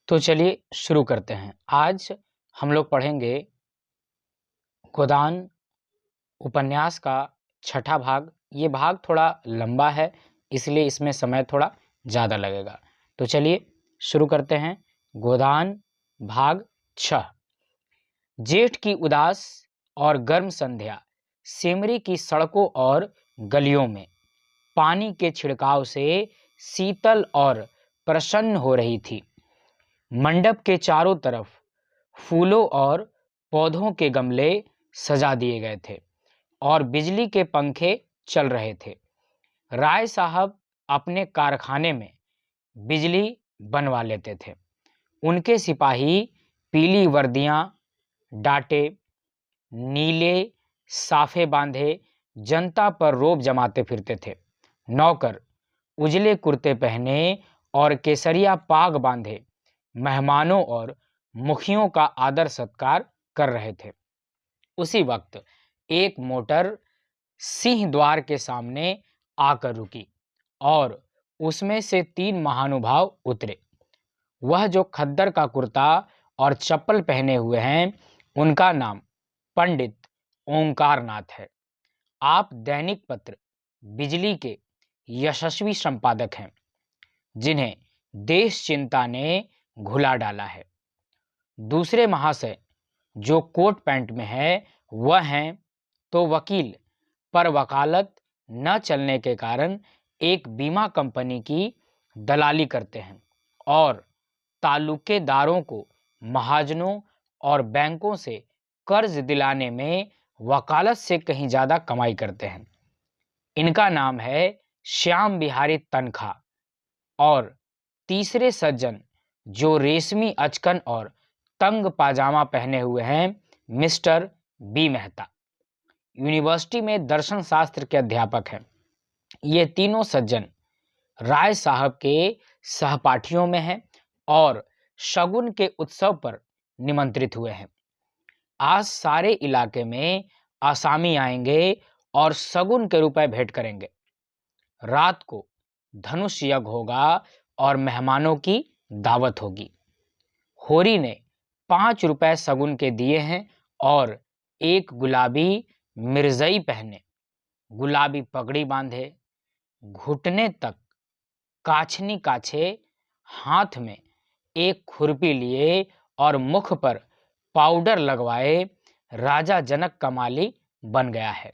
तो चलिए शुरू करते हैं। आज हम लोग पढ़ेंगे गोदान उपन्यास का छठा भाग। ये भाग थोड़ा लंबा है, इसलिए इसमें समय थोड़ा ज़्यादा लगेगा। तो चलिए शुरू करते हैं। गोदान भाग 6। जेठ की उदास और गर्म संध्या सिमरी की सड़कों और गलियों में पानी के छिड़काव से शीतल और प्रसन्न हो रही थी। मंडप के चारों तरफ फूलों और पौधों के गमले सजा दिए गए थे और बिजली के पंखे चल रहे थे। राय साहब अपने कारखाने में बिजली बनवा लेते थे। उनके सिपाही पीली वर्दियां डाटे, नीले साफे बांधे जनता पर रोब जमाते फिरते थे। नौकर उजले कुर्ते पहने और केसरिया पाग बांधे मेहमानों और मुखियों का आदर सत्कार कर रहे थे। उसी वक्त एक मोटर सिंह द्वार के सामने आकर रुकी और उसमें से 3 महानुभाव उतरे। वह जो खद्दर का कुर्ता और चप्पल पहने हुए हैं, उनका नाम पंडित ओंकार नाथ है। आप दैनिक पत्र बिजली के यशस्वी संपादक हैं, जिन्हें देश चिंता ने घुला डाला है। दूसरे महाशय जो कोट पैंट में है, वह हैं तो वकील, पर वकालत न चलने के कारण एक बीमा कंपनी की दलाली करते हैं और तालुकेदारों को महाजनों और बैंकों से कर्ज दिलाने में वकालत से कहीं ज़्यादा कमाई करते हैं। इनका नाम है श्याम बिहारी तनखा। और तीसरे सज्जन जो रेशमी अचकन और तंग पाजामा पहने हुए हैं, मिस्टर बी मेहता, यूनिवर्सिटी में दर्शन शास्त्र के अध्यापक हैं। ये तीनों सज्जन राय साहब के सहपाठियों में हैं और शगुन के उत्सव पर निमंत्रित हुए हैं। आज सारे इलाके में आसामी आएंगे और शगुन के रुपए भेंट करेंगे। रात को धनुष यज्ञ होगा और मेहमानों की दावत होगी। होरी ने 5 रुपए शगुन के दिए हैं और एक गुलाबी मिर्जई पहने, गुलाबी पगड़ी बांधे, घुटने तक काछनी काछे, हाथ में एक खुरपी लिए और मुख पर पाउडर लगवाए राजा जनक का माली बन गया है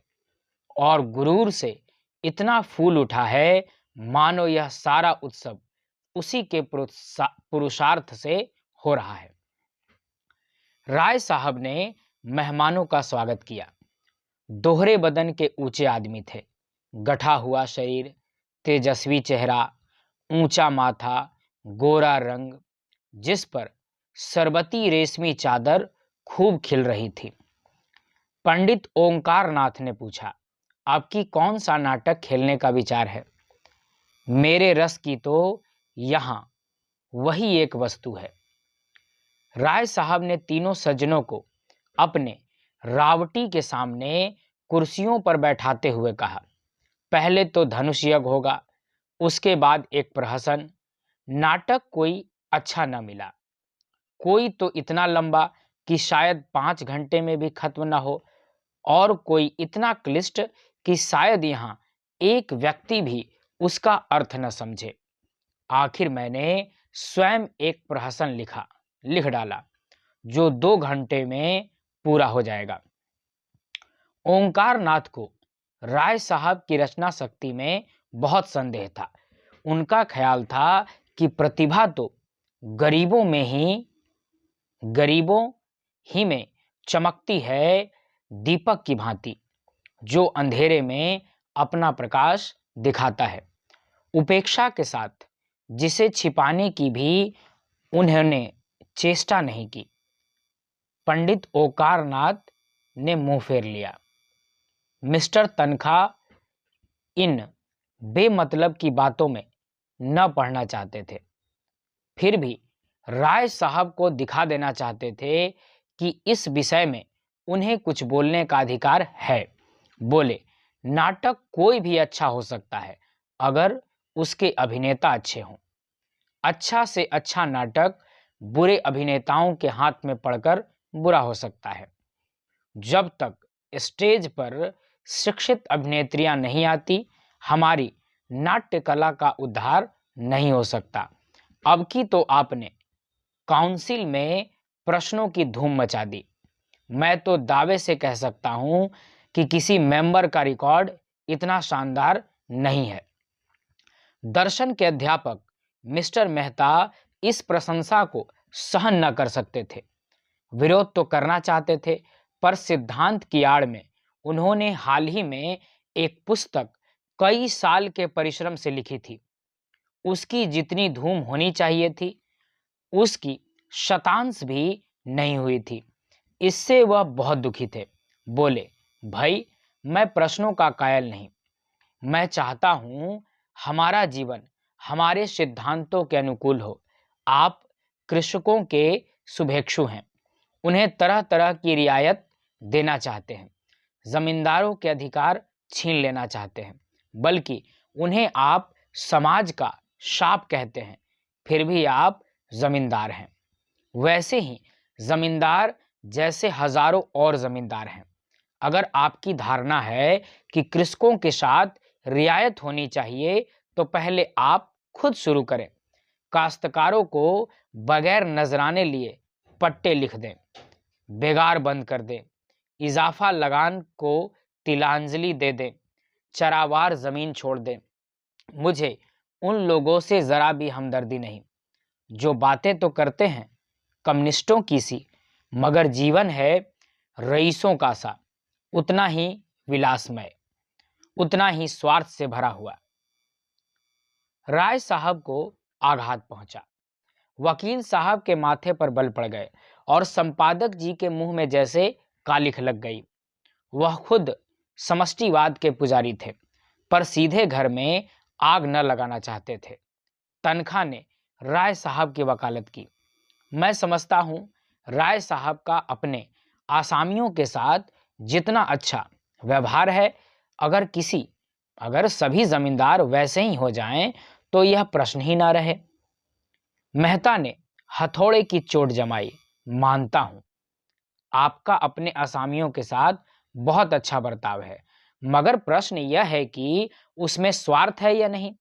और गुरूर से इतना फूल उठा है मानो यह सारा उत्सव उसी के पुरुषार्थ से हो रहा है। राय साहब ने मेहमानों का स्वागत किया। दोहरे बदन के ऊंचे आदमी थे, गठा हुआ शरीर, तेजस्वी चेहरा, ऊंचा माथा, गोरा रंग, जिस पर सरबती रेशमी चादर खूब खिल रही थी। पंडित ओंकार नाथ ने पूछा, आपकी कौन सा नाटक खेलने का विचार है? मेरे रस की तो यहाँ वही एक वस्तु है। राय साहब ने तीनों सज्जनों को अपने रावटी के सामने कुर्सियों पर बैठाते हुए कहा, पहले तो धनुष यज्ञ होगा, उसके बाद एक प्रहसन। नाटक कोई अच्छा न मिला, कोई तो इतना लंबा कि शायद 5 घंटे में भी खत्म न हो, और कोई इतना क्लिष्ट कि शायद यहाँ एक व्यक्ति भी उसका अर्थ न समझे। आखिर मैंने स्वयं एक प्रहसन लिख डाला, जो 2 घंटे में पूरा हो जाएगा। ओंकार नाथ को राय साहब की रचना शक्ति में बहुत संदेह था। उनका ख्याल था कि प्रतिभा तो गरीबों ही में चमकती है, दीपक की भांति, जो अंधेरे में अपना प्रकाश दिखाता है, उपेक्षा के साथ, जिसे छिपाने की भी उन्होंने चेष्टा नहीं की। पंडित ओंकार नाथ ने मुंह फेर लिया। मिस्टर तनखा इन बेमतलब की बातों में न पढ़ना चाहते थे, फिर भी राय साहब को दिखा देना चाहते थे कि इस विषय में उन्हें कुछ बोलने का अधिकार है। बोले, नाटक कोई भी अच्छा हो सकता है अगर उसके अभिनेता अच्छे हों। अच्छा से अच्छा नाटक बुरे अभिनेताओं के हाथ में पड़कर बुरा हो सकता है। जब तक स्टेज पर शिक्षित अभिनेत्रियां नहीं आती, हमारी नाट्य कला का उद्धार नहीं हो सकता। अब की तो आपने काउंसिल में प्रश्नों की धूम मचा दी। मैं तो दावे से कह सकता हूं कि किसी मेंबर का रिकॉर्ड इतना शानदार नहीं है। दर्शन के अध्यापक मिस्टर मेहता इस प्रशंसा को सहन न कर सकते थे। विरोध तो करना चाहते थे, पर सिद्धांत की आड़ में उन्होंने हाल ही में एक पुस्तक कई साल के परिश्रम से लिखी थी। उसकी जितनी धूम होनी चाहिए थी, उसकी शतांश भी नहीं हुई थी। इससे वह बहुत दुखी थे। बोले, भाई, मैं प्रश्नों का कायल नहीं। मैं चाहता हूं हमारा जीवन हमारे सिद्धांतों के अनुकूल हो। आप कृषकों के शुभेच्छु हैं, उन्हें तरह तरह की रियायत देना चाहते हैं, जमींदारों के अधिकार छीन लेना चाहते हैं, बल्कि उन्हें आप समाज का शाप कहते हैं, फिर भी आप जमींदार हैं। वैसे ही जमींदार जैसे हजारों और जमींदार हैं। अगर आपकी धारणा है कि कृषकों के साथ रियायत होनी चाहिए, तो पहले आप खुद शुरू करें। काश्तकारों को बगैर नजराने लिए पट्टे लिख दें, बेगार बंद कर दें, इजाफा लगान को तिलांजलि दे दें, चरावार जमीन छोड़ दें। मुझे उन लोगों से जरा भी हमदर्दी नहीं जो बातें तो करते हैं कम्युनिस्टों की सी, मगर जीवन है रईसों का सा, उतना ही विलासमय, उतना ही स्वार्थ से भरा हुआ। राय साहब को आघात पहुंचा। वकील साहब के माथे पर बल पड़ गए और संपादक जी के मुंह में जैसे कालिख लग गई। वह खुद समष्टिवाद के पुजारी थे, पर सीधे घर में आग न लगाना चाहते थे। तनखा ने राय साहब की वकालत की। मैं समझता हूं राय साहब का अपने आसामियों के साथ जितना अच्छा व्यवहार है, अगर सभी जमींदार वैसे ही हो जाएं तो यह प्रश्न ही ना रहे। मेहता ने हथौड़े की चोट जमाई। मानता हूं आपका अपने आसामियों के साथ बहुत अच्छा बर्ताव है, मगर प्रश्न यह है कि उसमें स्वार्थ है या नहीं।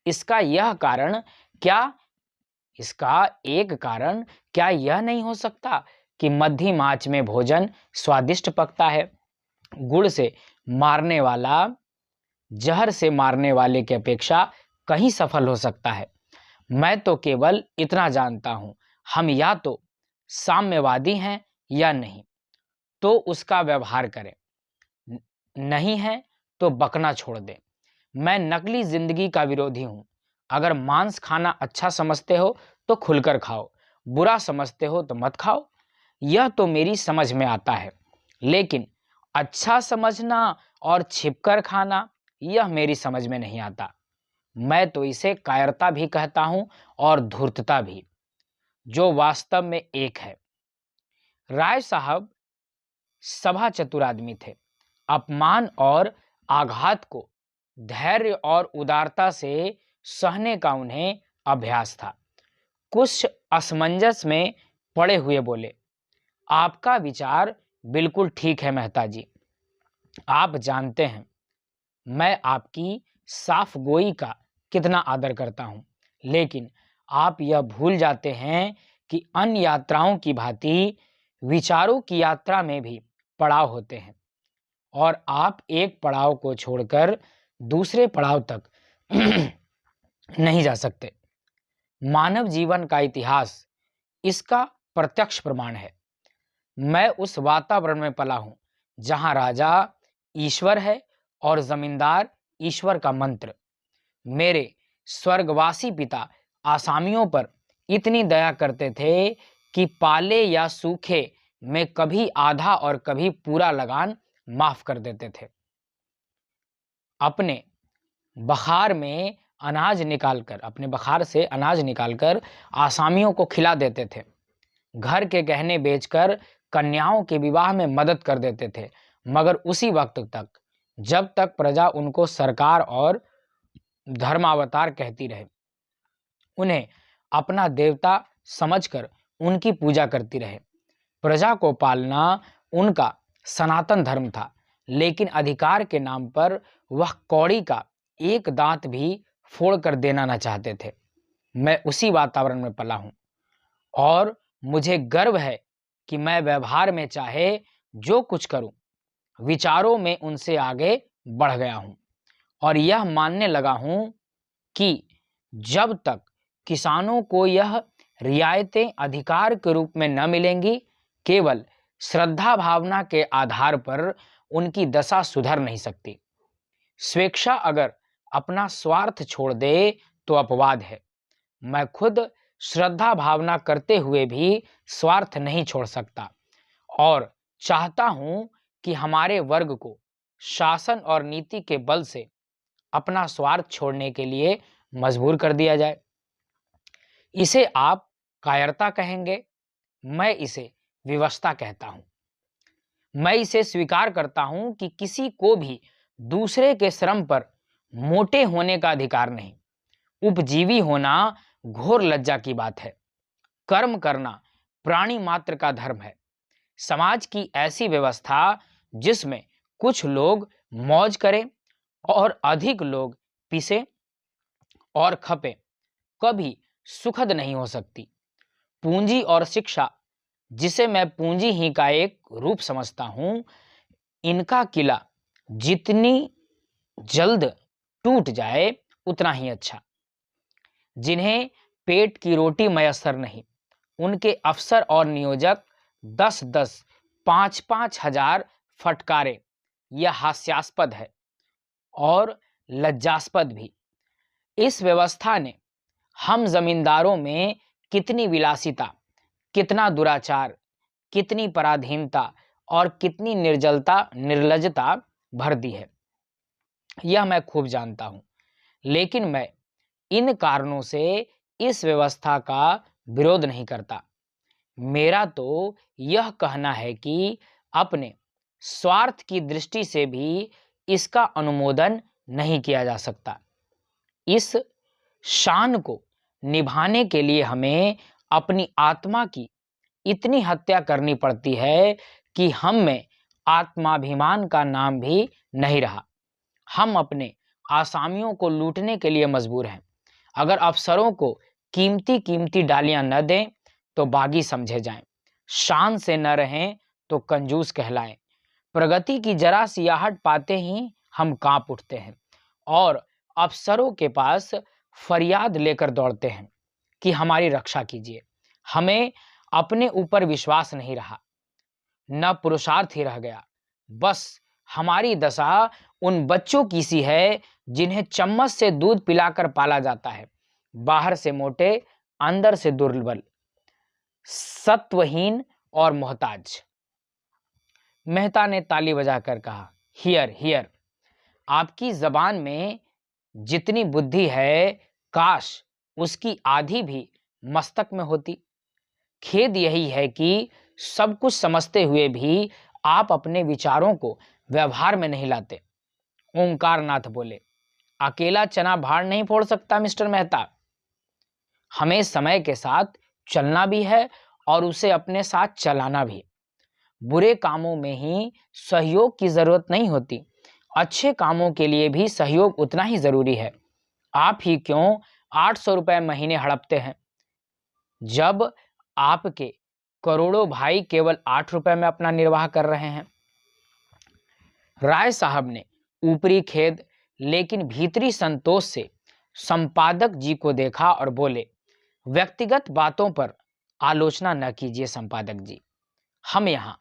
इसका एक कारण क्या यह नहीं हो सकता कि मध्यम आंच में भोजन स्वादिष्ट पकता है? गुड़ से मारने वाला जहर से मारने वाले की अपेक्षा कहीं सफल हो सकता है। मैं तो केवल इतना जानता हूं, हम या तो साम्यवादी हैं या नहीं, तो उसका व्यवहार करें, नहीं है तो बकना छोड़ दें। मैं नकली जिंदगी का विरोधी हूं। अगर मांस खाना अच्छा समझते हो तो खुलकर खाओ, बुरा समझते हो तो मत खाओ। यह तो मेरी समझ में आता है, लेकिन अच्छा समझना और छिपकर खाना, यह मेरी समझ में नहीं आता। मैं तो इसे कायरता भी कहता हूं और धूर्तता भी, जो वास्तव में एक है। राय साहब सभा चतुर आदमी थे। अपमान और आघात को धैर्य और उदारता से सहने का उन्हें अभ्यास था। कुछ असमंजस में पड़े हुए बोले, आपका विचार बिल्कुल ठीक है मेहता जी। आप जानते हैं मैं आपकी साफ गोई का कितना आदर करता हूं, लेकिन आप यह भूल जाते हैं कि अन्य यात्राओं की भांति विचारों की यात्रा में भी पड़ाव होते हैं, और आप एक पड़ाव को छोड़कर दूसरे पड़ाव तक नहीं जा सकते। मानव जीवन का इतिहास इसका प्रत्यक्ष प्रमाण है। मैं उस वातावरण में पला हूं जहां राजा ईश्वर है और जमींदार ईश्वर का मंत्र। मेरे स्वर्गवासी पिता आसामियों पर इतनी दया करते थे कि पाले या सूखे में कभी आधा और कभी पूरा लगान माफ कर देते थे। अपने बखार से अनाज निकालकर आसामियों को खिला देते थे। घर के गहने बेचकर कन्याओं के विवाह में मदद कर देते थे, मगर उसी वक्त तक जब तक प्रजा उनको सरकार और धर्मावतार कहती रहे। उन्हें अपना देवता समझकर उनकी पूजा करती रहे। प्रजा को पालना उनका सनातन धर्म था, लेकिन अधिकार के नाम पर वह कौड़ी का एक दांत भी फोड़ कर देना न चाहते थे। मैं उसी वातावरण में पला हूँ और मुझे गर्व है कि मैं व्यवहार में चाहे जो कुछ करूं, विचारों में उनसे आगे बढ़ गया हूं और यह मानने लगा हूं कि जब तक किसानों को यह रियायतें अधिकार के रूप में न मिलेंगी, केवल श्रद्धा भावना के आधार पर उनकी दशा सुधर नहीं सकती। स्वेच्छा अगर अपना स्वार्थ छोड़ दे तो अपवाद है। मैं खुद श्रद्धा भावना करते हुए भी स्वार्थ नहीं छोड़ सकता और चाहता हूं कि हमारे वर्ग को शासन और नीति के बल से अपना स्वार्थ छोड़ने के लिए मजबूर कर दिया जाए। इसे आप कायरता कहेंगे, मैं इसे विवशता कहता हूं। मैं इसे स्वीकार करता हूं कि किसी को भी दूसरे के श्रम पर मोटे होने का अधिकार नहीं। उपजीवी होना घोर लज्जा की बात है। कर्म करना प्राणी मात्र का धर्म है। समाज की ऐसी व्यवस्था जिसमें कुछ लोग मौज करें और अधिक लोग पिसे और खपे, कभी सुखद नहीं हो सकती। पूंजी और शिक्षा, जिसे मैं पूंजी ही का एक रूप समझता हूं, इनका किला जितनी जल्द टूट जाए उतना ही अच्छा। जिन्हें पेट की रोटी मयसर नहीं, उनके अफसर और नियोजक 10-10, 5-5 हजार फटकारे, यह हास्यास्पद है और लज्जास्पद भी। इस व्यवस्था ने हम जमींदारों में कितनी विलासिता, कितना दुराचार, कितनी पराधीनता और कितनी निर्लजता भर दी है, यह मैं खूब जानता हूं। लेकिन मैं इन कारणों से इस व्यवस्था का विरोध नहीं करता। मेरा तो यह कहना है कि अपने स्वार्थ की दृष्टि से भी इसका अनुमोदन नहीं किया जा सकता। इस शान को निभाने के लिए हमें अपनी आत्मा की इतनी हत्या करनी पड़ती है कि हम में आत्माभिमान का नाम भी नहीं रहा। हम अपने आसामियों को लूटने के लिए मजबूर हैं। अगर अफसरों को कीमती कीमती डालियां न दें तो बागी समझे जाएं, शान से न रहें तो कंजूस कहलाएं। प्रगति की जरा सी आहट पाते ही हम कांप उठते हैं और अफसरों के पास फरियाद लेकर दौड़ते हैं कि हमारी रक्षा कीजिए। हमें अपने ऊपर विश्वास नहीं रहा, न पुरुषार्थ ही रह गया। बस हमारी दशा उन बच्चों की सी है जिन्हें चम्मच से दूध पिलाकर पाला जाता है, बाहर से मोटे, अंदर से दुर्बल, सत्वहीन और मोहताज। मेहता ने ताली बजाकर कहा, हियर हियर। आपकी जबान में जितनी बुद्धि है, काश उसकी आधी भी मस्तक में होती। खेद यही है कि सब कुछ समझते हुए भी आप अपने विचारों को व्यवहार में नहीं लाते। ओंकारनाथ बोले, अकेला चना भाड़ नहीं फोड़ सकता मिस्टर मेहता। हमें समय के साथ चलना भी है और उसे अपने साथ चलाना भी। बुरे कामों में ही सहयोग की जरूरत नहीं होती, अच्छे कामों के लिए भी सहयोग उतना ही जरूरी है। आप ही क्यों 800 रुपए महीने हड़पते हैं, जब आपके करोड़ों भाई केवल 8 रुपए में अपना निर्वाह कर रहे हैं। राय साहब ने ऊपरी खेद लेकिन भीतरी संतोष से संपादक जी को देखा और बोले, व्यक्तिगत बातों पर आलोचना न कीजिए संपादक जी, हम यहाँ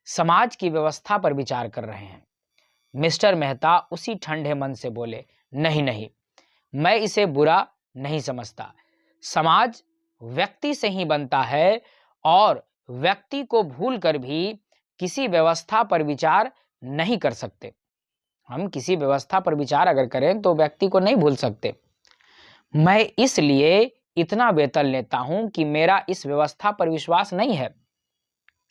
समाज की व्यवस्था पर विचार कर रहे हैं। मिस्टर मेहता उसी ठंडे मन से बोले, नहीं नहीं, मैं इसे बुरा नहीं समझता। समाज व्यक्ति से ही बनता है और व्यक्ति को भूलकर भी किसी व्यवस्था पर विचार नहीं कर सकते। हम किसी व्यवस्था पर विचार अगर करें तो व्यक्ति को नहीं भूल सकते। मैं इसलिए इतना वेतन लेता हूं कि मेरा इस व्यवस्था पर विश्वास नहीं है।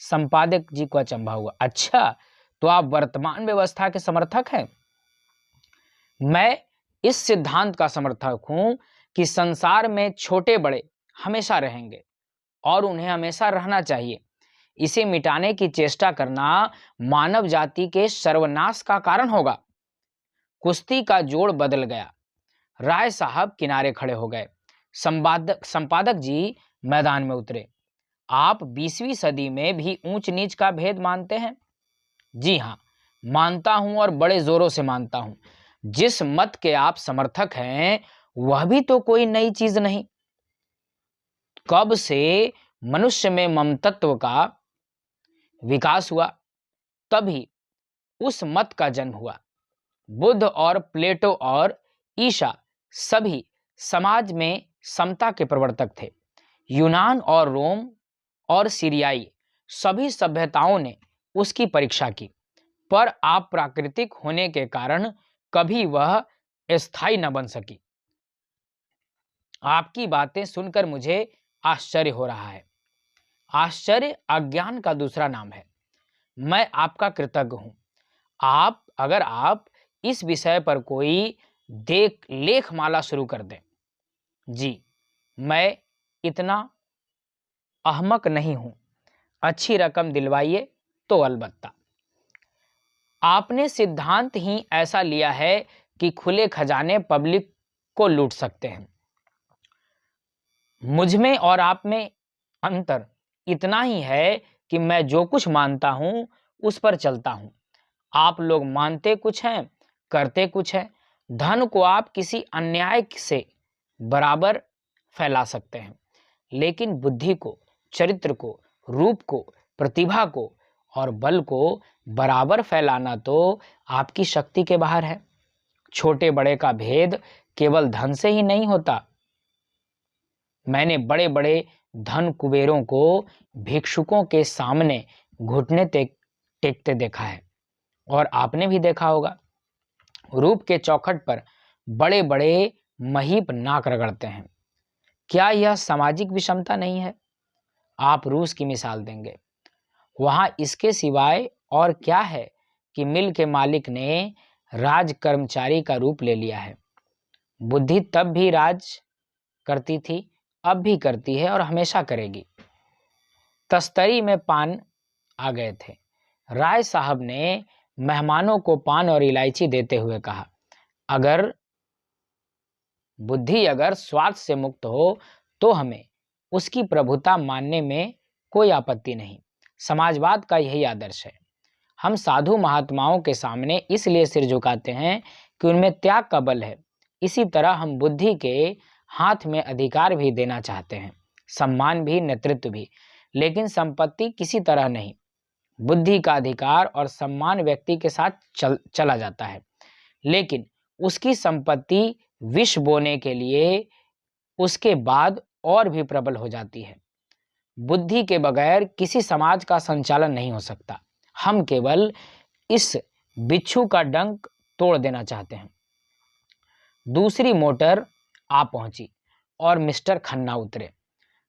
संपादक जी को अचंभा हुआ, अच्छा तो आप वर्तमान व्यवस्था के समर्थक हैं? मैं इस सिद्धांत का समर्थक हूं कि संसार में छोटे बड़े हमेशा रहेंगे और उन्हें हमेशा रहना चाहिए। इसे मिटाने की चेष्टा करना मानव जाति के सर्वनाश का कारण होगा। कुश्ती का जोड़ बदल गया। राय साहब किनारे खड़े हो गए। संपादक जी मैदान में उतरे। आप 20वीं सदी में भी ऊंच नीच का भेद मानते हैं? जी हाँ, मानता हूं, और बड़े जोरों से मानता हूं। जिस मत के आप समर्थक हैं वह भी तो कोई नई चीज नहीं। कब से मनुष्य में ममतत्व का विकास हुआ, तभी उस मत का जन्म हुआ। बुद्ध और प्लेटो और ईसा सभी समाज में समता के प्रवर्तक थे। यूनान और रोम और सीरियाई सभी सभ्यताओं ने उसकी परीक्षा की, पर आप प्राकृतिक होने के कारण कभी वह स्थायी न बन सकी। आपकी बातें सुनकर मुझे आश्चर्य हो रहा है। आश्चर्य अज्ञान का दूसरा नाम है। मैं आपका कृतज्ञ हूं। अगर आप इस विषय पर कोई लेखमाला शुरू कर दें। जी, मैं इतना अहमक नहीं हूं। अच्छी रकम दिलवाइए तो अलबत्ता। आपने सिद्धांत ही ऐसा लिया है कि खुले खजाने पब्लिक को लूट सकते हैं। मुझ में और आप में अंतर इतना ही है कि मैं जो कुछ मानता हूं उस पर चलता हूं। आप लोग मानते कुछ हैं, करते कुछ हैं। धन को आप किसी अन्याय से बराबर फैला सकते हैं, लेकिन बुद्धि को, चरित्र को, रूप को, प्रतिभा को और बल को बराबर फैलाना तो आपकी शक्ति के बाहर है। छोटे बड़े का भेद केवल धन से ही नहीं होता। मैंने बड़े बड़े धन कुबेरों को भिक्षुकों के सामने घुटने टेकते देखा है, और आपने भी देखा होगा। रूप के चौखट पर बड़े बड़े महीप नाक रगड़ते हैं। क्या यह सामाजिक विषमता नहीं है? आप रूस की मिसाल देंगे। वहां इसके सिवाय और क्या है कि मिल के मालिक ने राज कर्मचारी का रूप ले लिया है। बुद्धि तब भी राज करती थी, अब भी करती है और हमेशा करेगी। तस्तरी में पान आ गए थे। राय साहब ने मेहमानों को पान और इलायची देते हुए कहा, बुद्धि अगर स्वार्थ से मुक्त हो तो हमें उसकी प्रभुता मानने में कोई आपत्ति नहीं। समाजवाद का यही आदर्श है। हम साधु महात्माओं के सामने इसलिए सिर झुकाते हैं कि उनमें त्याग का बल है। इसी तरह हम बुद्धि के हाथ में अधिकार भी देना चाहते हैं, सम्मान भी, नेतृत्व भी, लेकिन संपत्ति किसी तरह नहीं। बुद्धि का अधिकार और सम्मान व्यक्ति के साथ चला जाता है, लेकिन उसकी संपत्ति विष बोने के लिए उसके बाद और भी प्रबल हो जाती है। बुद्धि के बगैर किसी समाज का संचालन नहीं हो सकता। हम केवल इस बिच्छू का डंक तोड़ देना चाहते हैं। दूसरी मोटर आ पहुंची और मिस्टर खन्ना उतरे,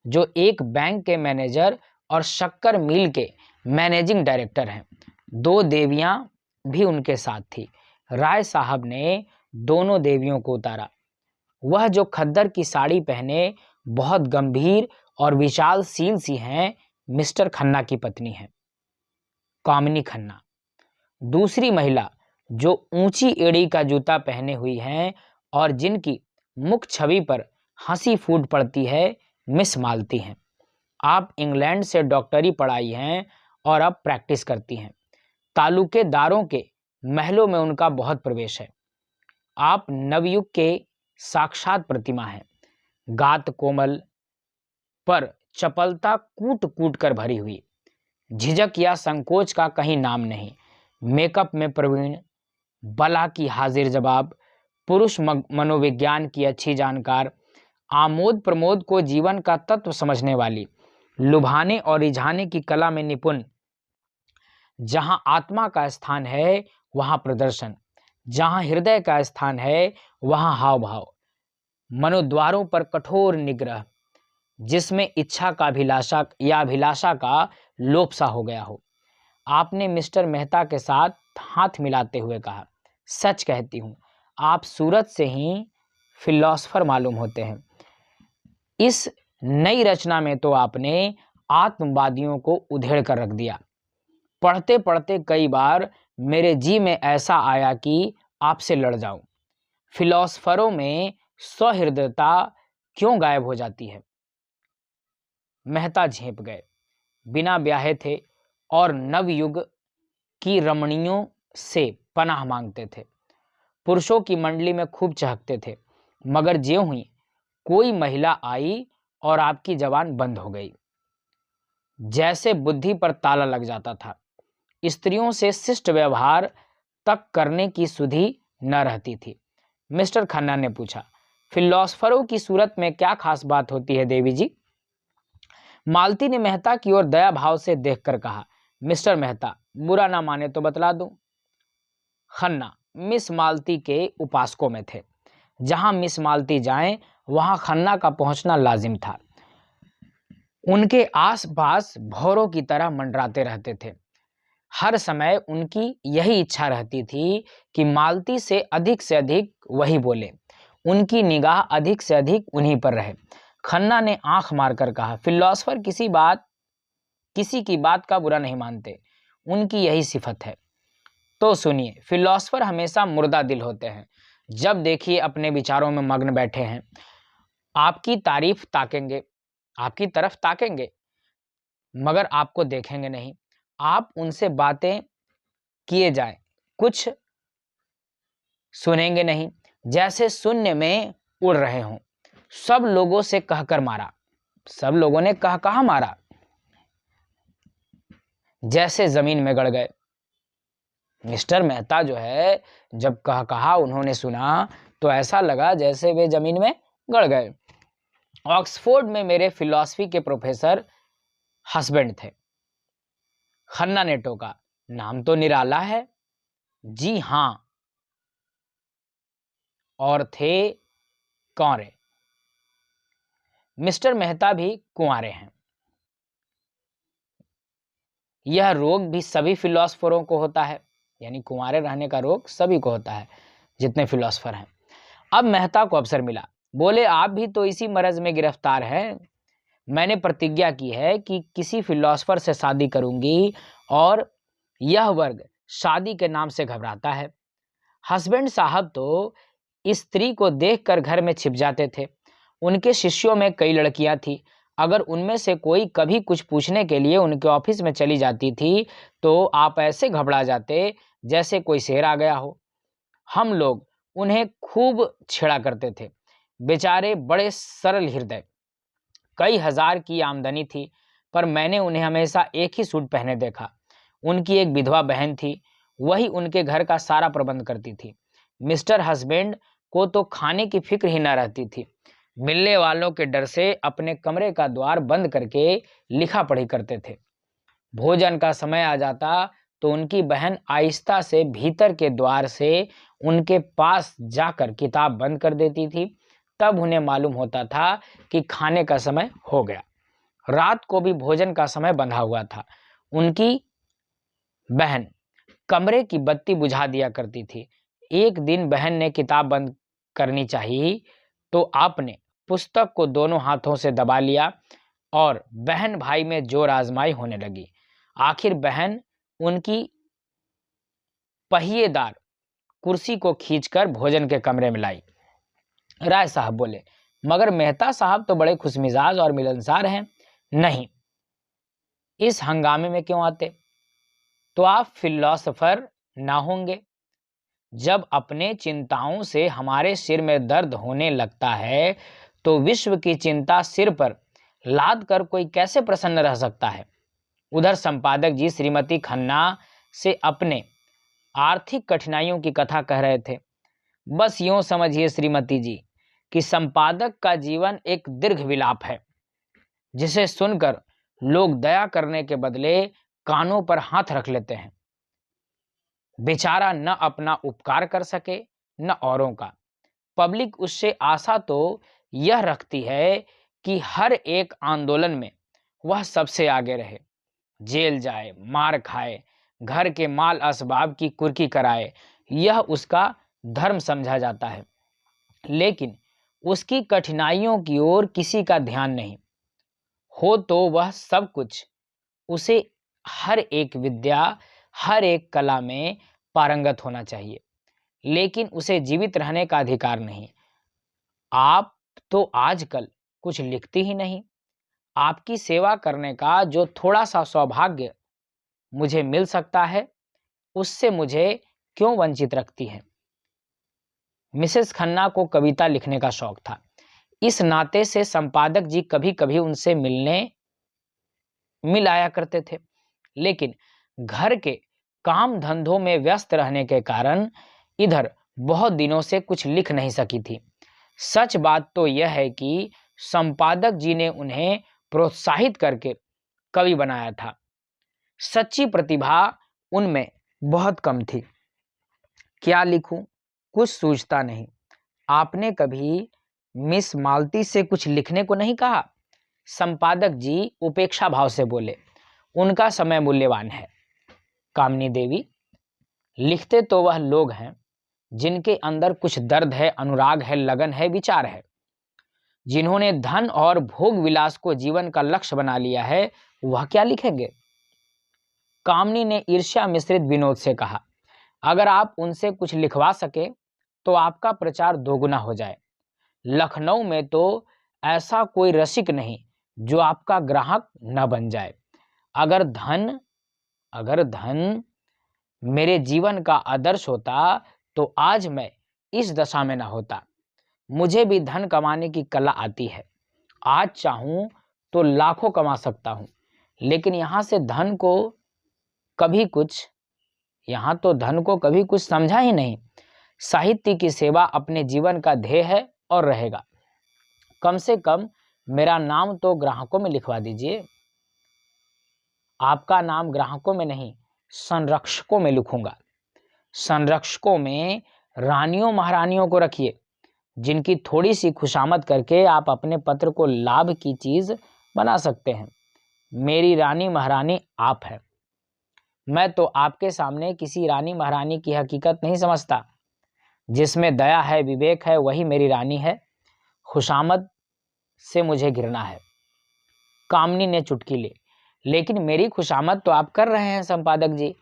जो एक बैंक के मैनेजर और शक्कर मिल के मैनेजिंग डायरेक्टर हैं। दो देवियां भी उनके साथ थी। राय साहब ने दोनों देवियों को उतारा। वह जो खद्दर की साड़ी पहने बहुत गंभीर और विशालशील सी हैं, मिस्टर खन्ना की पत्नी है, कामिनी खन्ना। दूसरी महिला जो ऊंची एड़ी का जूता पहने हुई हैं और जिनकी मुख छवि पर हंसी फूट पड़ती है, मिस मालती हैं। आप इंग्लैंड से डॉक्टरी पढ़ाई हैं और अब प्रैक्टिस करती हैं। तालुकेदारों के महलों में उनका बहुत प्रवेश है। आप नवयुग के साक्षात प्रतिमा हैं। गात कोमल पर चपलता कूट कूट कर भरी हुई, झिझक या संकोच का कहीं नाम नहीं। मेकअप में प्रवीण, बला की हाजिर जवाब, पुरुष मनोविज्ञान की अच्छी जानकार, आमोद प्रमोद को जीवन का तत्व समझने वाली, लुभाने और रिझाने की कला में निपुण। जहां आत्मा का स्थान है वहां प्रदर्शन, जहां हृदय का स्थान है वहां हाव भाव, मनोद्वारों पर कठोर निग्रह, जिसमें इच्छा का अभिलाषा का लोप सा हो गया हो। आपने मिस्टर मेहता के साथ हाथ मिलाते हुए कहा, सच कहती हूँ, आप सूरत से ही फिलॉसफर मालूम होते हैं। इस नई रचना में तो आपने आत्मवादियों को उधेड़ कर रख दिया। पढ़ते पढ़ते कई बार मेरे जी में ऐसा आया कि आपसे लड़ जाऊं। फिलोसफरों में सहृदयता क्यों गायब हो जाती है? मेहता झेंप गए। बिना ब्याहे थे और नवयुग की रमणियों से पनाह मांगते थे। पुरुषों की मंडली में खूब चहकते थे, मगर ज्यों ही कोई महिला आई और आपकी जबान बंद हो गई, जैसे बुद्धि पर ताला लग जाता था। स्त्रियों से शिष्ट व्यवहार तक करने की सुधि न रहती थी। मिस्टर खन्ना ने पूछा, फिलोसफरों की सूरत में क्या खास बात होती है देवी जी? मालती ने मेहता की ओर दया भाव से देखकर कहा, मिस्टर मेहता, बुरा ना माने तो बतला दूं। खन्ना मिस मालती के उपासकों में थे। जहां मिस मालती जाएं, वहां खन्ना का पहुंचना लाजिम था। उनके आसपास भौरों की तरह मंडराते रहते थे। हर समय उनकी यही इच्छा रहती थी कि मालती से अधिक वही बोले, उनकी निगाह अधिक से अधिक उन्हीं पर रहे। खन्ना ने आंख मारकर कहा, फिलोसफर किसी की बात का बुरा नहीं मानते, उनकी यही सिफत है। तो सुनिए, फिलोसफर हमेशा मुर्दा दिल होते हैं। जब देखिए अपने विचारों में मग्न बैठे हैं, आपकी तरफ ताकेंगे, मगर आपको देखेंगे नहीं। आप उनसे बातें किए जाएं, कुछ सुनेंगे नहीं, जैसे शून्य में उड़ रहे हों। सब लोगों से कहकर मारा, सब लोगों ने कहा मारा, जैसे जमीन में गड़ गए। मिस्टर मेहता जो है, जब कहा उन्होंने सुना तो ऐसा लगा जैसे वे जमीन में गड़ गए। ऑक्सफोर्ड में मेरे फिलॉसफी के प्रोफेसर हस्बैंड थे। खन्ना ने टोका, नाम तो निराला है। जी हां, और थे कौरे। मिस्टर मेहता भी कुंवारे हैं। यह रोग भी सभी फिलोसफरों को होता है, यानी कुंवारे रहने का रोग सभी को होता है जितने फिलोसफर हैं। अब मेहता को अवसर मिला। बोले, आप भी तो इसी मरज में गिरफ्तार हैं। मैंने प्रतिज्ञा की है कि किसी फिलोसफर से शादी करूंगी, और यह वर्ग शादी के नाम से घबराता है। हस्बैंड साहब तो स्त्री को देखकर घर में छिप जाते थे। उनके शिष्यों में कई लड़कियां थी। अगर उनमें से कोई कभी कुछ पूछने के लिए उनके ऑफिस में चली जाती थी, तो आप ऐसे घबरा जाते जैसे कोई शेर आ गया हो। हम लोग उन्हें खूब छेड़ा करते थे। बेचारे बड़े सरल हृदय। कई हजार की आमदनी थी, पर मैंने उन्हें हमेशा एक ही सूट पहने देखा। उनकी एक विधवा बहन थी, वही उनके घर का सारा प्रबंध करती थी। मिस्टर हस्बैंड को तो खाने की फिक्र ही न रहती थी। मिलने वालों के डर से अपने कमरे का द्वार बंद करके लिखा पढ़ी करते थे। भोजन का समय आ जाता तो उनकी बहन आहिस्ता से भीतर के द्वार से उनके पास जाकर किताब बंद कर देती थी। तब उन्हें मालूम होता था कि खाने का समय हो गया। रात को भी भोजन का समय बंधा हुआ था। उनकी बहन कमरे की बत्ती बुझा दिया करती थी। एक दिन बहन ने किताब बंद करनी चाहिए, तो आपने पुस्तक को दोनों हाथों से दबा लिया और बहन भाई में जोर आजमाई होने लगी। आखिर बहन उनकी पहिएदार कुर्सी को खींचकर भोजन के कमरे में लाई। राय साहब बोले, मगर मेहता साहब तो बड़े खुशमिजाज और मिलनसार हैं। नहीं, इस हंगामे में क्यों आते? तो आप फिलोसफर ना होंगे। जब अपने चिंताओं से हमारे सिर में दर्द होने लगता है, तो विश्व की चिंता सिर पर लाद कर कोई कैसे प्रसन्न रह सकता है? उधर संपादक जी श्रीमती खन्ना से अपने आर्थिक कठिनाइयों की कथा कह रहे थे। बस यूं समझिए श्रीमती जी कि संपादक का जीवन एक दीर्घ विलाप है, जिसे सुनकर लोग दया करने के बदले कानों पर हाथ रख लेते हैं। बेचारा न अपना उपकार कर सके, न औरों का। पब्लिक उससे आशा तो यह रखती है कि हर एक आंदोलन में वह सबसे आगे रहे, जेल जाए, मार खाए, घर के माल असबाब की कुर्की कराए। यह उसका धर्म समझा जाता है। लेकिन उसकी कठिनाइयों की ओर किसी का ध्यान नहीं। हो तो वह सब कुछ, उसे हर एक विद्या, हर एक कला में पारंगत होना चाहिए, लेकिन उसे जीवित रहने का अधिकार नहीं। आप तो आजकल कुछ लिखती ही नहीं। आपकी सेवा करने का जो थोड़ा सा सौभाग्य मुझे मिल सकता है, उससे मुझे क्यों वंचित रखती हैं? मिसेस खन्ना को कविता लिखने का शौक था। इस नाते से संपादक जी कभी कभी उनसे मिल आया करते थे, लेकिन घर के काम धंधों में व्यस्त रहने के कारण इधर बहुत दिनों से कुछ लिख नहीं सकी थी। सच बात तो यह है कि संपादक जी ने उन्हें प्रोत्साहित करके कवि बनाया था। सच्ची प्रतिभा उनमें बहुत कम थी। क्या लिखूं, कुछ सूझता नहीं। आपने कभी मिस मालती से कुछ लिखने को नहीं कहा? संपादक जी उपेक्षा भाव से बोले, उनका समय मूल्यवान है। कामिनी देवी, लिखते तो वह लोग हैं जिनके अंदर कुछ दर्द है, अनुराग है, लगन है, विचार है। जिन्होंने धन और भोग विलास को जीवन का लक्ष्य बना लिया है, वह क्या लिखेंगे? कामिनी ने ईर्ष्या मिश्रित विनोद से कहा, अगर आप उनसे कुछ लिखवा सके तो आपका प्रचार दोगुना हो जाए। लखनऊ में तो ऐसा कोई रसिक नहीं जो आपका ग्राहक न बन जाए। अगर धन मेरे जीवन का आदर्श होता तो आज मैं इस दशा में न होता। मुझे भी धन कमाने की कला आती है। आज चाहूं तो लाखों कमा सकता हूं, लेकिन यहाँ तो धन को कभी कुछ समझा ही नहीं। साहित्य की सेवा अपने जीवन का ध्येय है और रहेगा। कम से कम मेरा नाम तो ग्राहकों में लिखवा दीजिए। आपका नाम ग्राहकों में नहीं, संरक्षकों में लिखूंगा। संरक्षकों में रानियों महारानियों को रखिए, जिनकी थोड़ी सी खुशामद करके आप अपने पत्र को लाभ की चीज बना सकते हैं। मेरी रानी महारानी आप है। मैं तो आपके सामने किसी रानी महारानी की हकीकत नहीं समझता। जिसमें दया है, विवेक है, वही मेरी रानी है। खुशामद से मुझे घृणा है। कामिनी ने चुटकी ली, लेकिन मेरी खुशामद तो आप कर रहे हैं संपादक जी।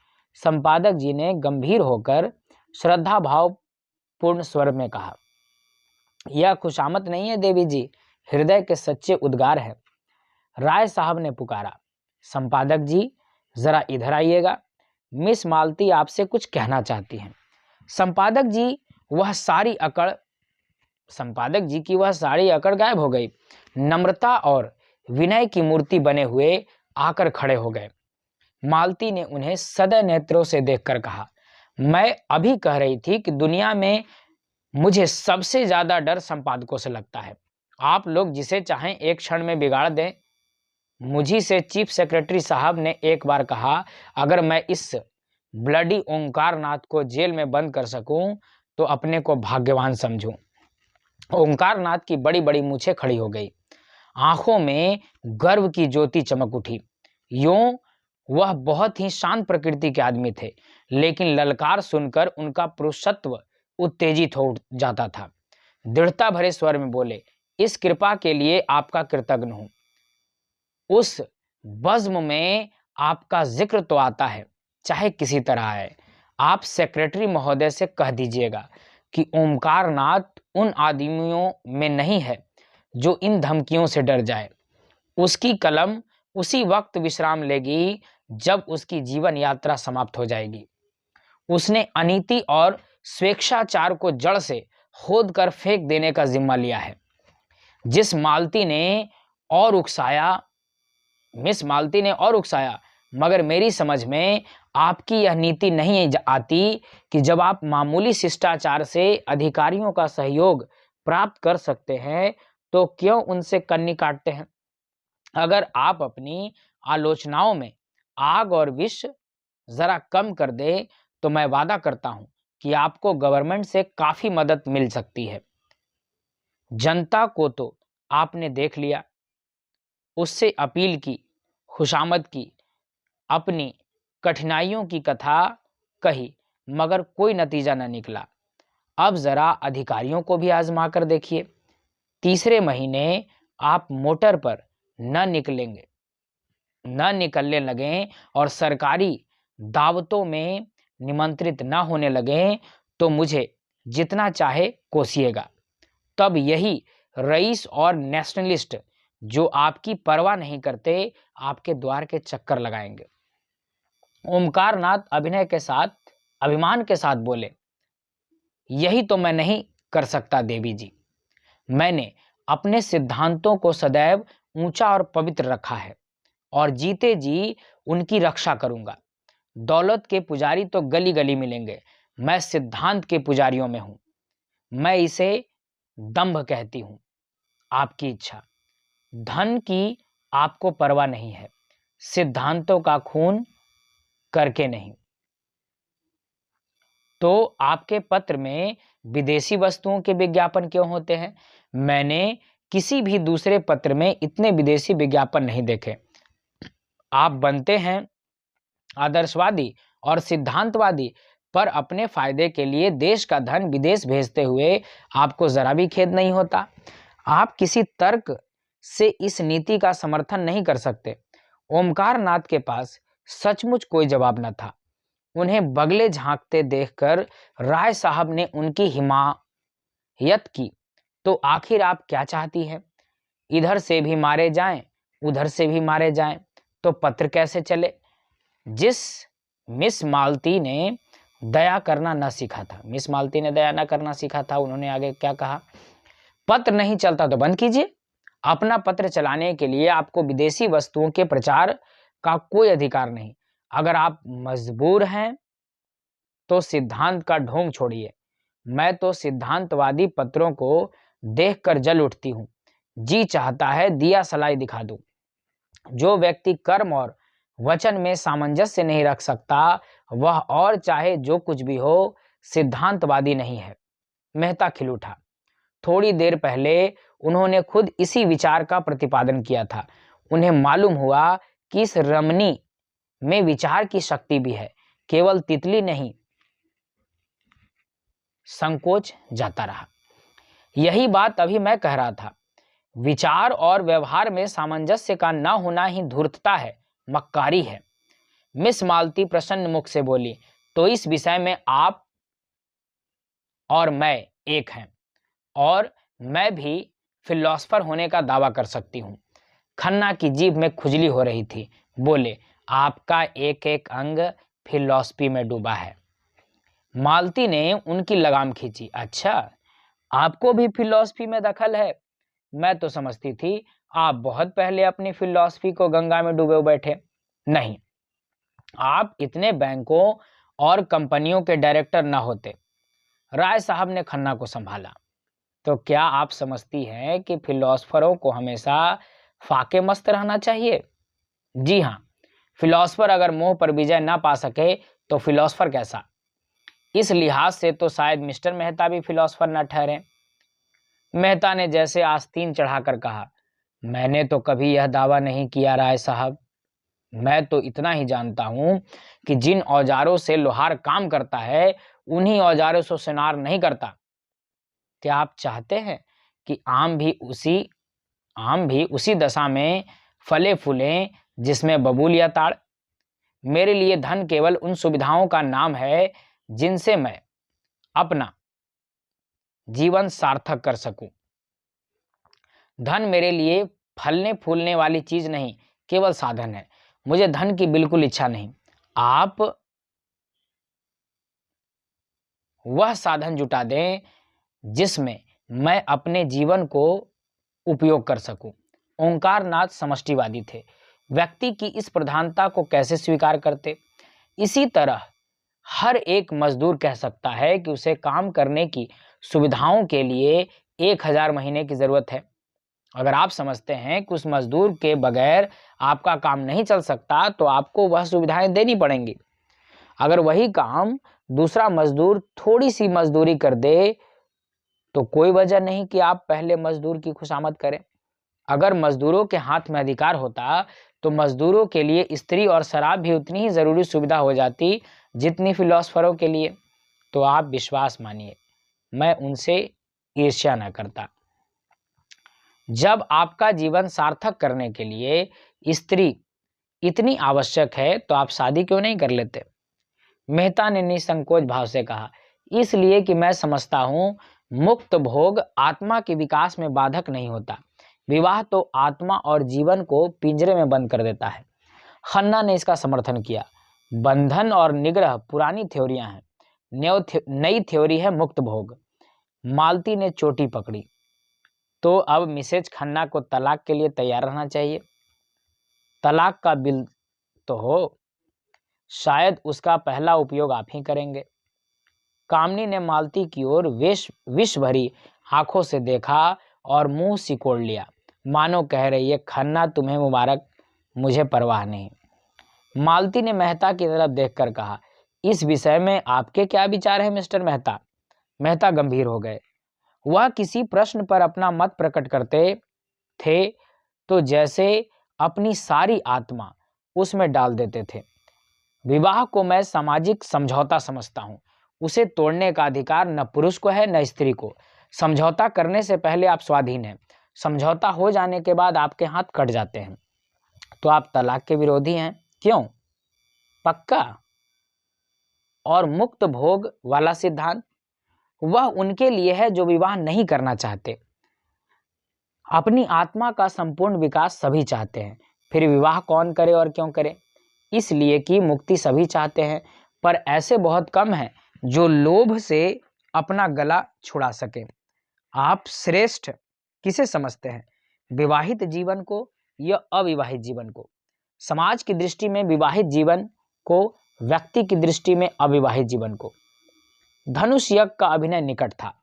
संपादक जी ने गंभीर होकर श्रद्धा भाव पूर्ण स्वर में कहा, यह खुशामद नहीं है देवी जी, हृदय के सच्चे उद्गार है। राय साहब ने पुकारा, संपादक जी जरा इधर आइएगा, मिस मालती आपसे कुछ कहना चाहती हैं। संपादक जी की वह सारी अकड़ गायब हो गई। नम्रता और विनय की मूर्ति बने हुए आकर खड़े हो गए। मालती ने उन्हें सदै नेत्रों से देखकर कहा, मैं अभी कह रही थी कि दुनिया में मुझे सबसे ज्यादा डर संपादकों से लगता है। आप लोग जिसे चाहें एक क्षण में बिगाड़ दें। मुझी से चीफ सेक्रेटरी साहब ने एक बार कहा, अगर मैं इस ब्लडी ओंकार नाथ को जेल में बंद कर सकूं तो अपने को भाग्यवान समझूं। ओंकार नाथ की बड़ी बड़ी मूछें खड़ी हो गई, आंखों में गर्व की ज्योति चमक उठी। यूं वह बहुत ही शांत प्रकृति के आदमी थे, लेकिन ललकार सुनकर उनका पुरुषत्व उत्तेजित हो जाता था। दृढ़ता भरे स्वर में बोले, इस कृपा के लिए आपका कृतज्ञ हूं। उस बज्म में आपका जिक्र तो आता है, चाहे किसी तरह है। आप सेक्रेटरी महोदय से कह दीजिएगा कि ओमकार नाथ उन आदमियों में नहीं है जो इन धमकियों से डर जाए। उसकी कलम उसी वक्त विश्राम लेगी जब उसकी जीवन यात्रा समाप्त हो जाएगी। उसने अनीति और स्वेच्छाचार को जड़ से खोद कर फेंक देने का जिम्मा लिया है। मिस मालती ने और उकसाया, मगर मेरी समझ में आपकी यह नीति नहीं आती कि जब आप मामूली शिष्टाचार से अधिकारियों का सहयोग प्राप्त कर सकते हैं तो क्यों उनसे कन्नी काटते हैं। अगर आप अपनी आलोचनाओं में आग और विष जरा कम कर दे तो मैं वादा करता हूं कि आपको गवर्नमेंट से काफी मदद मिल सकती है। जनता को तो आपने देख लिया, उससे अपील की, खुशामद की, अपनी कठिनाइयों की कथा कही, मगर कोई नतीजा न निकला। अब जरा अधिकारियों को भी आजमा कर देखिए। तीसरे महीने आप मोटर पर न निकलने लगें और सरकारी दावतों में निमंत्रित न होने लगें तो मुझे जितना चाहे कोसिएगा। तब यही रईस और नेशनलिस्ट जो आपकी परवाह नहीं करते आपके द्वार के चक्कर लगाएंगे। ओमकारनाथ अभिमान के साथ बोले, यही तो मैं नहीं कर सकता देवी जी। मैंने अपने सिद्धांतों को सदैव ऊंचा और पवित्र रखा है और जीते जी उनकी रक्षा करूंगा। दौलत के पुजारी तो गली गली मिलेंगे, मैं सिद्धांत के पुजारियों में हूं। मैं इसे दंभ कहती हूं। आपकी इच्छा। धन की आपको परवाह नहीं है, सिद्धांतों का खून करके नहीं। तो आपके पत्र में विदेशी वस्तुओं के विज्ञापन क्यों होते हैं? मैंने किसी भी दूसरे पत्र में इतने विदेशी विज्ञापन नहीं देखे। आप बनते हैं आदर्शवादी और सिद्धांतवादी, पर अपने फायदे के लिए देश का धन विदेश भेजते हुए आपको जरा भी खेद नहीं होता। आप किसी तर्क से इस नीति का समर्थन नहीं कर सकते। ओमकारनाथ के पास सचमुच कोई जवाब न था। उन्हें बगले झांकते देखकर राय साहब ने उनकी हिमायत की। तो आखिर आप क्या चाहती हैं? इधर से भी मारे जाएं, उधर से भी मारे जाएं, तो पत्र कैसे चले? जिस मिस मालती ने दया करना न सीखा था, मिस मालती ने दया न करना सीखा था, उन्होंने आगे क्या कहा? पत्र नहीं चलता तो बंद कीजिए। अपना पत्र चलाने के लिए आपको विदेशी वस्तुओं के प्रचार का कोई अधिकार नहीं। अगर आप मजबूर हैं तो सिद्धांत का ढोंग छोड़िए। मैं तो सिद्धांतवादी पत्रों को देखकर जल उठती हूं। जी चाहता है दिया सलाई दिखा दूं। जो व्यक्ति कर्म और वचन में सामंजस्य नहीं रख सकता, वह और चाहे जो कुछ भी हो, सिद्धांतवादी नहीं है। मेहता खिल उठा। थोड़ी देर पहले उन्होंने खुद इसी विचार का प्रतिपादन किया था। उन्हें मालूम हुआ कि इस रमणी में विचार की शक्ति भी है, केवल तितली नहीं। संकोच जाता रहा। यही बात अभी मैं कह रहा था। विचार और व्यवहार में सामंजस्य का न होना ही धूर्तता है, मक्कारी है। मिस मालती प्रसन्न मुख से बोली, तो इस विषय में आप और मैं एक हैं, और मैं भी फिलॉसफर होने का दावा कर सकती हूं। खन्ना की जीभ में खुजली हो रही थी। बोले, आपका एक एक अंग फिलॉसफी में डूबा है। मालती ने उनकी लगाम खींची। अच्छा, आपको भी फिलॉसफी में दखल है? मैं तो समझती थी आप बहुत पहले अपनी फिलॉसफी को गंगा में डूबे बैठे। नहीं, आप इतने बैंकों और कंपनियों के डायरेक्टर न होते। राय साहब ने खन्ना को संभाला। तो क्या आप समझती हैं कि फिलॉसफरों को हमेशा फाके मस्त रहना चाहिए? जी हाँ, फिलॉसफर अगर मोह पर विजय ना पा सके तो फिलॉसफर कैसा? इस लिहाज से तो शायद मिस्टर मेहता भी फिलॉसफर न ठहरे। मेहता ने जैसे आस्तीन चढ़ाकर कहा, मैंने तो कभी यह दावा नहीं किया राय साहब। मैं तो इतना ही जानता हूं कि जिन औजारों से लोहार काम करता है, उन्हीं औजारों से सुनार नहीं करता। क्या आप चाहते हैं कि आम भी उसी दशा में फले फूलें जिसमें बबूल या ताड़? मेरे लिए धन केवल उन सुविधाओं का नाम है जिनसे मैं अपना जीवन सार्थक कर सकूं। धन मेरे लिए फलने फूलने वाली चीज नहीं, केवल साधन है। मुझे धन की बिल्कुल इच्छा नहीं। आप वह साधन जुटा दें जिसमें मैं अपने जीवन को उपयोग कर सकूं। ओंकारनाथ समष्टिवादी थे। व्यक्ति की इस प्रधानता को कैसे स्वीकार करते? इसी तरह हर एक मजदूर कह सकता है कि उसे काम करने की सुविधाओं के लिए 1000 महीने की जरूरत है। अगर आप समझते हैं कि उस मजदूर के बगैर आपका काम नहीं चल सकता, तो आपको वह सुविधाएं देनी पड़ेंगी। अगर वही काम दूसरा मजदूर थोड़ी सी मजदूरी कर दे, तो कोई वजह नहीं कि आप पहले मजदूर की खुशामद करें। अगर मजदूरों के हाथ में अधिकार होता, तो मजदूरों के लिए स्त्री और शराब भी उतनी ही जरूरी सुविधा हो जाती जितनी फिलॉसफरों के लिए। तो आप विश्वास मानिए, मैं उनसे ईर्ष्या न करता। जब आपका जीवन सार्थक करने के लिए स्त्री इतनी आवश्यक है तो आप शादी क्यों नहीं कर लेते? मेहता ने निसंकोच भाव से कहा, इसलिए कि मैं समझता हूं मुक्त भोग आत्मा के विकास में बाधक नहीं होता। विवाह तो आत्मा और जीवन को पिंजरे में बंद कर देता है। खन्ना ने इसका समर्थन किया। बंधन और निग्रह पुरानी थ्योरियां हैं, नई थ्योरी है मुक्त भोग। मालती ने चोटी पकड़ी। तो अब मिसेज खन्ना को तलाक के लिए तैयार रहना चाहिए। तलाक का बिल तो हो, शायद उसका पहला उपयोग आप ही करेंगे। कामनी ने मालती की ओर विष भरी आंखों से देखा और मुंह सिकोड़ लिया, मानो कह रही है, खन्ना तुम्हें मुबारक, मुझे परवाह नहीं। मालती ने मेहता की तरफ देखकर कहा, इस विषय में आपके क्या विचार है मिस्टर मेहता? मेहता गंभीर हो गए। वह किसी प्रश्न पर अपना मत प्रकट करते थे तो जैसे अपनी सारी आत्मा उसमें डाल देते थे। विवाह को मैं सामाजिक समझौता समझता हूं। उसे तोड़ने का अधिकार न पुरुष को है न स्त्री को। समझौता करने से पहले आप स्वाधीन हैं, समझौता हो जाने के बाद आपके हाथ कट जाते हैं। तो आप तलाक के विरोधी हैं? क्यों? पक्का? और मुक्त भोग वाला सिद्धांत, वह उनके लिए है जो विवाह नहीं करना चाहते। अपनी आत्मा का संपूर्ण विकास सभी चाहते हैं, फिर विवाह कौन करे और क्यों करे? इसलिए कि मुक्ति सभी चाहते हैं, पर ऐसे बहुत कम हैं जो लोभ से अपना गला छुड़ा सके। आप श्रेष्ठ किसे समझते हैं, विवाहित जीवन को या अविवाहित जीवन को? समाज की दृष्टि में विवाहित जीवन को, व्यक्ति की दृष्टि में अविवाहित जीवन को। धनुष यज्ञ का अभिनय निकट था।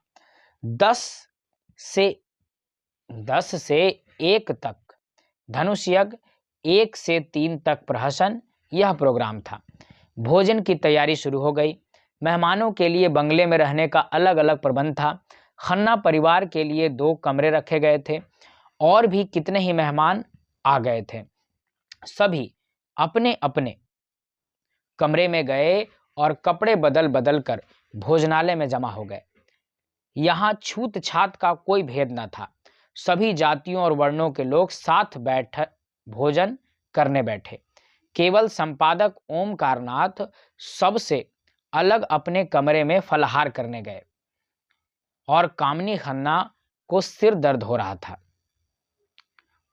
10 से 1 तक धनुष यज्ञ, 1 से 3 तक प्रहसन, यह प्रोग्राम था। भोजन की तैयारी शुरू हो गई। मेहमानों के लिए बंगले में रहने का अलग अलग प्रबंध था। खन्ना परिवार के लिए 2 कमरे रखे गए थे। और भी कितने ही मेहमान आ गए थे। सभी अपने अपने कमरे में गए और कपड़े बदल बदल कर भोजनालय में जमा हो गए। यहाँ छूत छात का कोई भेद न था। सभी जातियों और वर्णों के लोग साथ बैठ भोजन करने बैठे। केवल संपादक ओमकारनाथ सबसे अलग अपने कमरे में फलाहार करने गए और कामनी खन्ना को सिर दर्द हो रहा था।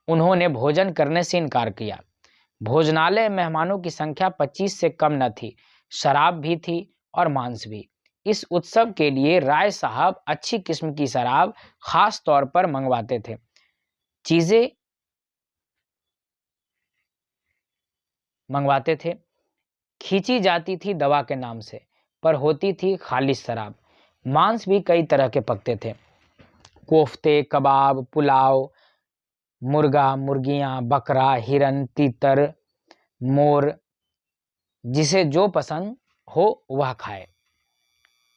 उन्होंने भोजन करने से इनकार किया। भोजनालय मेहमानों की संख्या 25 से कम न थी। शराब भी थी और मांस भी। इस उत्सव के लिए राय साहब अच्छी किस्म की शराब खास तौर पर मंगवाते थे। चीजें मंगवाते थे, खींची जाती थी दवा के नाम से, पर होती थी खालिश शराब। मांस भी कई तरह के पकते थे, कोफ्ते, कबाब, पुलाव, मुर्गा, मुर्गियां, बकरा, हिरन, तीतर, मोर, जिसे जो पसंद हो वह खाए।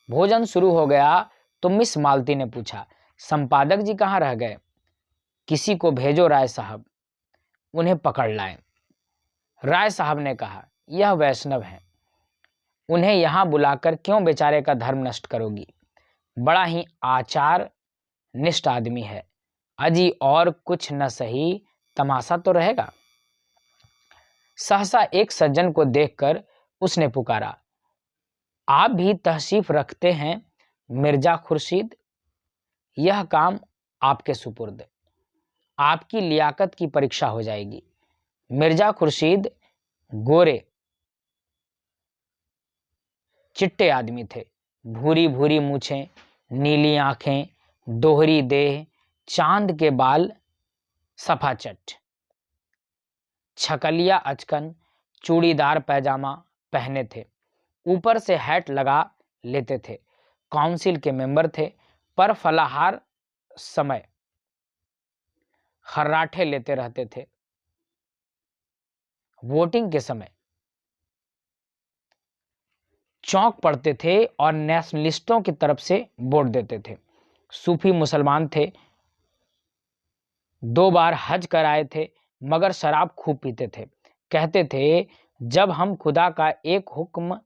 भोजन शुरू हो गया तो मिस मालती ने पूछा, संपादक जी कहाँ रह गए? किसी को भेजो राय साहब, उन्हें पकड़ लाएं। राय साहब ने कहा, यह वैष्णव हैं, उन्हें यहाँ बुलाकर क्यों बेचारे का धर्म नष्ट करोगी? बड़ा ही आचार निष्ठ आदमी है। अजी और कुछ न सही, तमाशा तो रहेगा। सहसा एक सज्जन को देखकर उसने पुकारा, आप भी तहशीफ रखते हैं मिर्जा खुर्शीद? यह काम आपके सुपुर्द, आपकी लियाकत की परीक्षा हो जाएगी। मिर्जा खुर्शीद गोरे चिट्टे आदमी थे, भूरी भूरी मूछें, नीली आंखें, दोहरी देह, चांद के बाल, सफाचट, छकलिया अचकन, चूड़ीदार पैजामा पहने थे, ऊपर से हैट लगा लेते थे। काउंसिल के मेंबर थे, पर फलाहार समय खर्राटे लेते रहते थे। वोटिंग के समय चौंक पड़ते थे और नेशनलिस्टों की तरफ से वोट देते थे। सूफी मुसलमान थे, 2 बार हज कराए थे, मगर शराब खूब पीते थे। कहते थे, जब हम खुदा का एक हुक्म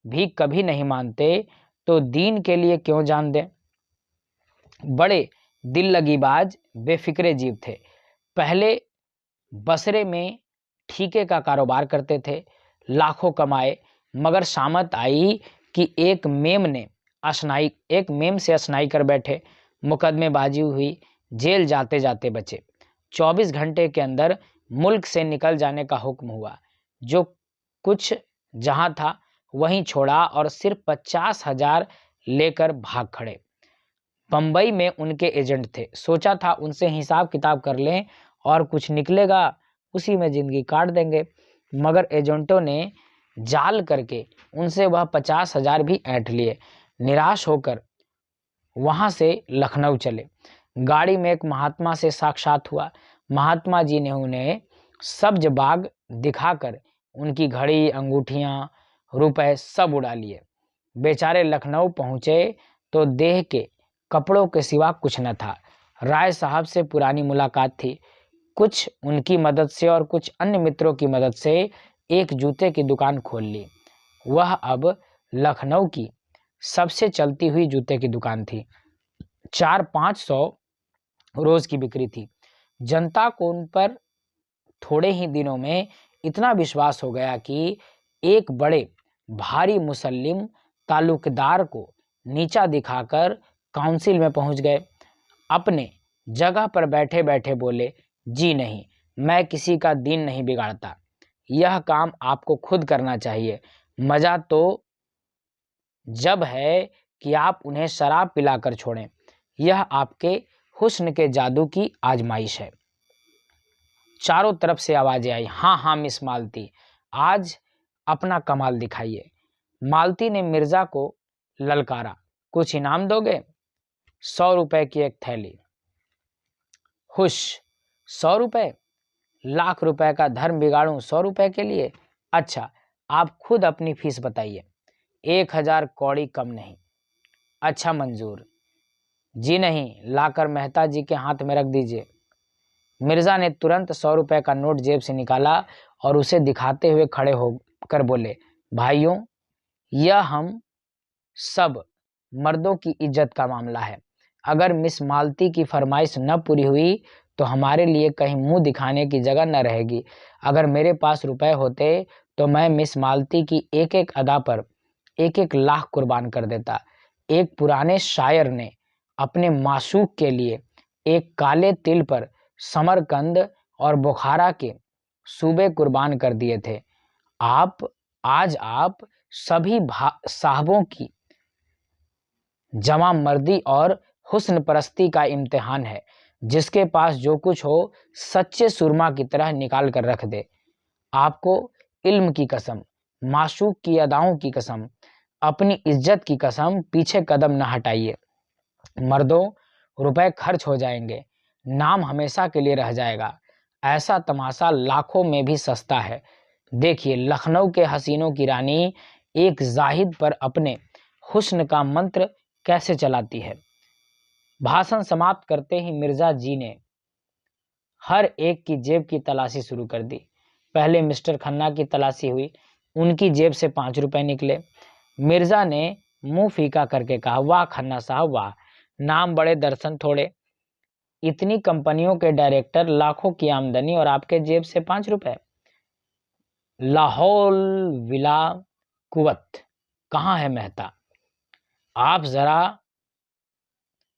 भी कभी नहीं मानते तो दीन के लिए क्यों जान दें? बड़े दिल लगीबाज बेफिक्रे जीव थे। पहले बसरे में ठीके का कारोबार करते थे, लाखों कमाए, मगर शामत आई कि एक मेम से अशनाई कर बैठे, मुकदमेबाजी हुई, जेल जाते जाते बचे। 24 घंटे के अंदर मुल्क से निकल जाने का हुक्म हुआ। जो कुछ जहां था वहीं छोड़ा और सिर्फ 50,000 लेकर भाग खड़े। बंबई में उनके एजेंट थे, सोचा था उनसे हिसाब किताब कर लें और कुछ निकलेगा उसी में जिंदगी काट देंगे, मगर एजेंटों ने जाल करके उनसे वह 50,000 भी ऐंठ लिए। निराश होकर वहां से लखनऊ चले। गाड़ी में एक महात्मा से साक्षात हुआ। महात्मा जी ने उन्हें सब्ज बाग दिखाकर उनकी घड़ी, अंगूठियां, रुपए सब उड़ा लिए। बेचारे लखनऊ पहुंचे तो देह के कपड़ों के सिवा कुछ न था। राय साहब से पुरानी मुलाकात थी। कुछ उनकी मदद से और कुछ अन्य मित्रों की मदद से एक जूते की दुकान खोल ली। वह अब लखनऊ की सबसे चलती हुई जूते की दुकान थी। 400-500 रोज की बिक्री थी। जनता को उन पर थोड़े ही दिनों में इतना विश्वास हो गया कि एक बड़े भारी मुसल्लिम ताल्लुकदार को नीचा दिखाकर काउंसिल में पहुंच गए। अपने जगह पर बैठे बैठे बोले, जी नहीं, मैं किसी का दिन नहीं बिगाड़ता, यह काम आपको खुद करना चाहिए। मजा तो जब है कि आप उन्हें शराब पिलाकर छोड़ें, यह आपके हुस्न के जादू की आजमाइश है। चारों तरफ से आवाजें आई, हाँ हाँ मिस मालती, आज अपना कमाल दिखाइए। मालती ने मिर्जा को ललकारा, कुछ इनाम दोगे? 100 रुपए की एक थैली। हुश, 100 रुपए? लाख रुपए का धर्म बिगाड़ूं 100 रुपए के लिए? अच्छा, आप खुद अपनी फीस बताइए। 1000 कौड़ी कम नहीं। अच्छा मंजूर। जी नहीं, लाकर मेहता जी के हाथ में रख दीजिए। मिर्जा ने तुरंत 100 रुपए का नोट जेब से निकाला और उसे दिखाते हुए खड़े होकर बोले, भाइयों, यह हम सब मर्दों की इज्जत का मामला है। अगर मिस मालती की फरमाइश न पूरी हुई तो हमारे लिए कहीं मुंह दिखाने की जगह न रहेगी। अगर मेरे पास रुपए होते तो मैं मिस मालती की एक एक अदा पर 1-1 लाख कुर्बान कर देता। एक पुराने शायर ने अपने माशूक के लिए एक काले तिल पर समरकंद और बुखारा के सूबे कुर्बान कर दिए थे। आज आप सभी साहबों की जमा मर्दी और हुस्न परस्ती का इम्तिहान है। जिसके पास जो कुछ हो सच्चे सुरमा की तरह निकाल कर रख दे। आपको इल्म की कसम, माशूक की अदाओं की कसम, अपनी इज्जत की कसम, पीछे कदम न हटाइए। मर्दों, रुपए खर्च हो जाएंगे, नाम हमेशा के लिए रह जाएगा। ऐसा तमाशा लाखों में भी सस्ता है। देखिए, लखनऊ के हसीनों की रानी एक जाहिद पर अपने हुस्न का मंत्र कैसे चलाती है। भाषण समाप्त करते ही मिर्जा जी ने हर एक की जेब की तलाशी शुरू कर दी। पहले मिस्टर खन्ना की तलाशी हुई। उनकी जेब से 5 रुपए निकले। मिर्जा ने मुंह फीका करके कहा, वाह खन्ना साहब वाह, नाम बड़े दर्शन थोड़े। इतनी कंपनियों के डायरेक्टर, लाखों की आमदनी और आपके जेब से 5 रुपए। लाहौल विला कुवत, कहाँ है मेहता? आप जरा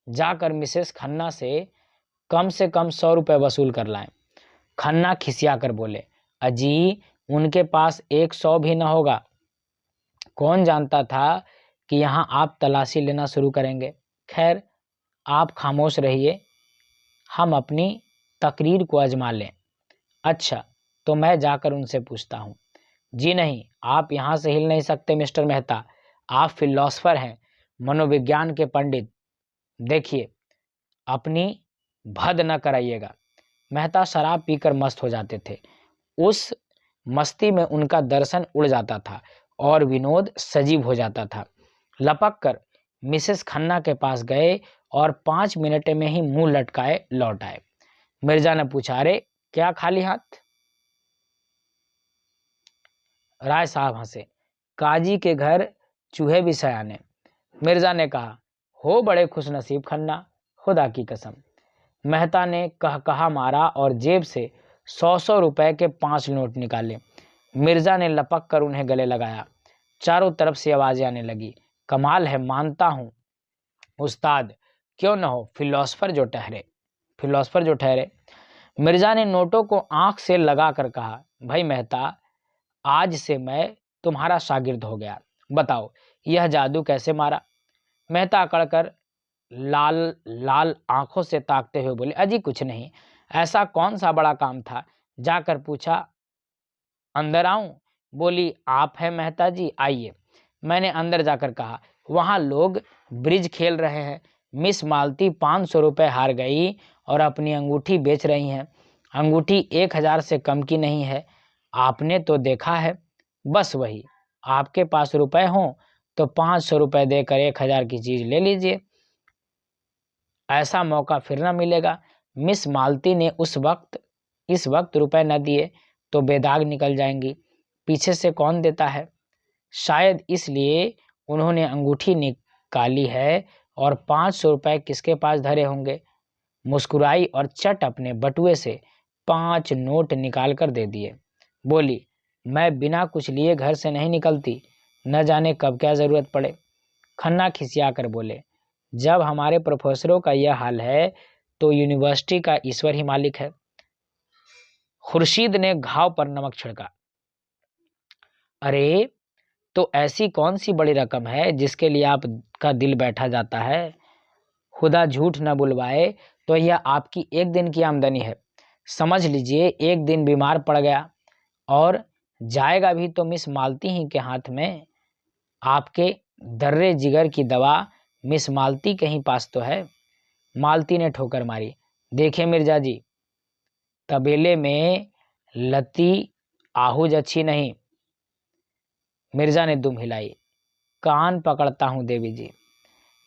जाकर मिसेस खन्ना से कम 100 रुपए वसूल कर लाएं। खन्ना खिसिया कर बोले, अजी, उनके पास 100 भी न होगा। कौन जानता था कि यहाँ आप तलाशी लेना शुरू करेंगे। खैर, आप खामोश रहिए, हम अपनी तकरीर को आजमा लें। अच्छा, तो मैं जाकर उनसे पूछता हूँ। जी नहीं, आप यहाँ से हिल नहीं सकते मिस्टर मेहता, आप फिलोसफर हैं, मनोविज्ञान के पंडित। देखिए, अपनी भद न कराइएगा। मेहता शराब पीकर मस्त हो जाते थे। उस मस्ती में उनका दर्शन उड़ जाता था और विनोद सजीव हो जाता था। लपक कर मिसेस खन्ना के पास गए और 5 मिनट में ही मुंह लटकाए लौट आए। मिर्जा ने पूछा, अरे क्या खाली हाथ? राय साहब हंसे, काजी के घर चूहे भी सयाने। मिर्जा ने कहा, हो बड़े खुशनसीब खन्ना, खुदा की कसम। मेहता ने कहा मारा और जेब से 100 रुपए के 5 नोट निकाले। मिर्जा ने लपक कर उन्हें गले लगाया। चारों तरफ से आवाजें आने लगी, कमाल है, मानता हूं उस्ताद, क्यों न हो फिलोसफर जो ठहरे। मिर्जा ने नोटों को आंख से लगा कर कहा, भाई मेहता, आज से मैं तुम्हारा शागिर्द हो गया। बताओ यह जादू कैसे मारा। मेहता अकड़कर लाल लाल आंखों से ताकते हुए बोले, अजी कुछ नहीं, ऐसा कौन सा बड़ा काम था, जाकर पूछा। अंदर आऊं? बोली, आप हैं मेहता जी, आइए। मैंने अंदर जाकर कहा, वहां लोग ब्रिज खेल रहे हैं। मिस मालती 500 रुपये हार गई और अपनी अंगूठी बेच रही हैं। अंगूठी 1000 से कम की नहीं है, आपने तो देखा है। बस वही, आपके पास रुपए हों तो 500 रुपये देकर 1000 की चीज ले लीजिए, ऐसा मौका फिर न मिलेगा। मिस मालती ने इस वक्त रुपए न दिए तो बेदाग निकल जाएंगी। पीछे से कौन देता है? शायद इसलिए उन्होंने अंगूठी निकाली है और 500 रुपये किसके पास धरे होंगे। मुस्कुराई और चट अपने बटुए से 5 नोट निकाल कर दे दिए। बोली, मैं बिना कुछ लिए घर से नहीं निकलती, न जाने कब क्या जरूरत पड़े। खन्ना खिसिया कर बोले, जब हमारे प्रोफेसरों का यह हाल है तो यूनिवर्सिटी का ईश्वर ही मालिक है। खुर्शीद ने घाव पर नमक छिड़का। अरे, तो ऐसी कौन सी बड़ी रकम है जिसके लिए आपका दिल बैठा जाता है? खुदा झूठ न बुलवाए तो यह आपकी एक दिन की आमदनी है। समझ लीजिए एक दिन बीमार पड़ गया और जाएगा भी तो मिस मालती ही के हाथ में। आपके दर्रे जिगर की दवा मिस मालती के ही पास तो है। मालती ने ठोकर मारी। देखिए मिर्जा जी, तबेले में लती आहूज अच्छी नहीं। मिर्जा ने दुम हिलाई। कान पकड़ता हूं देवी जी।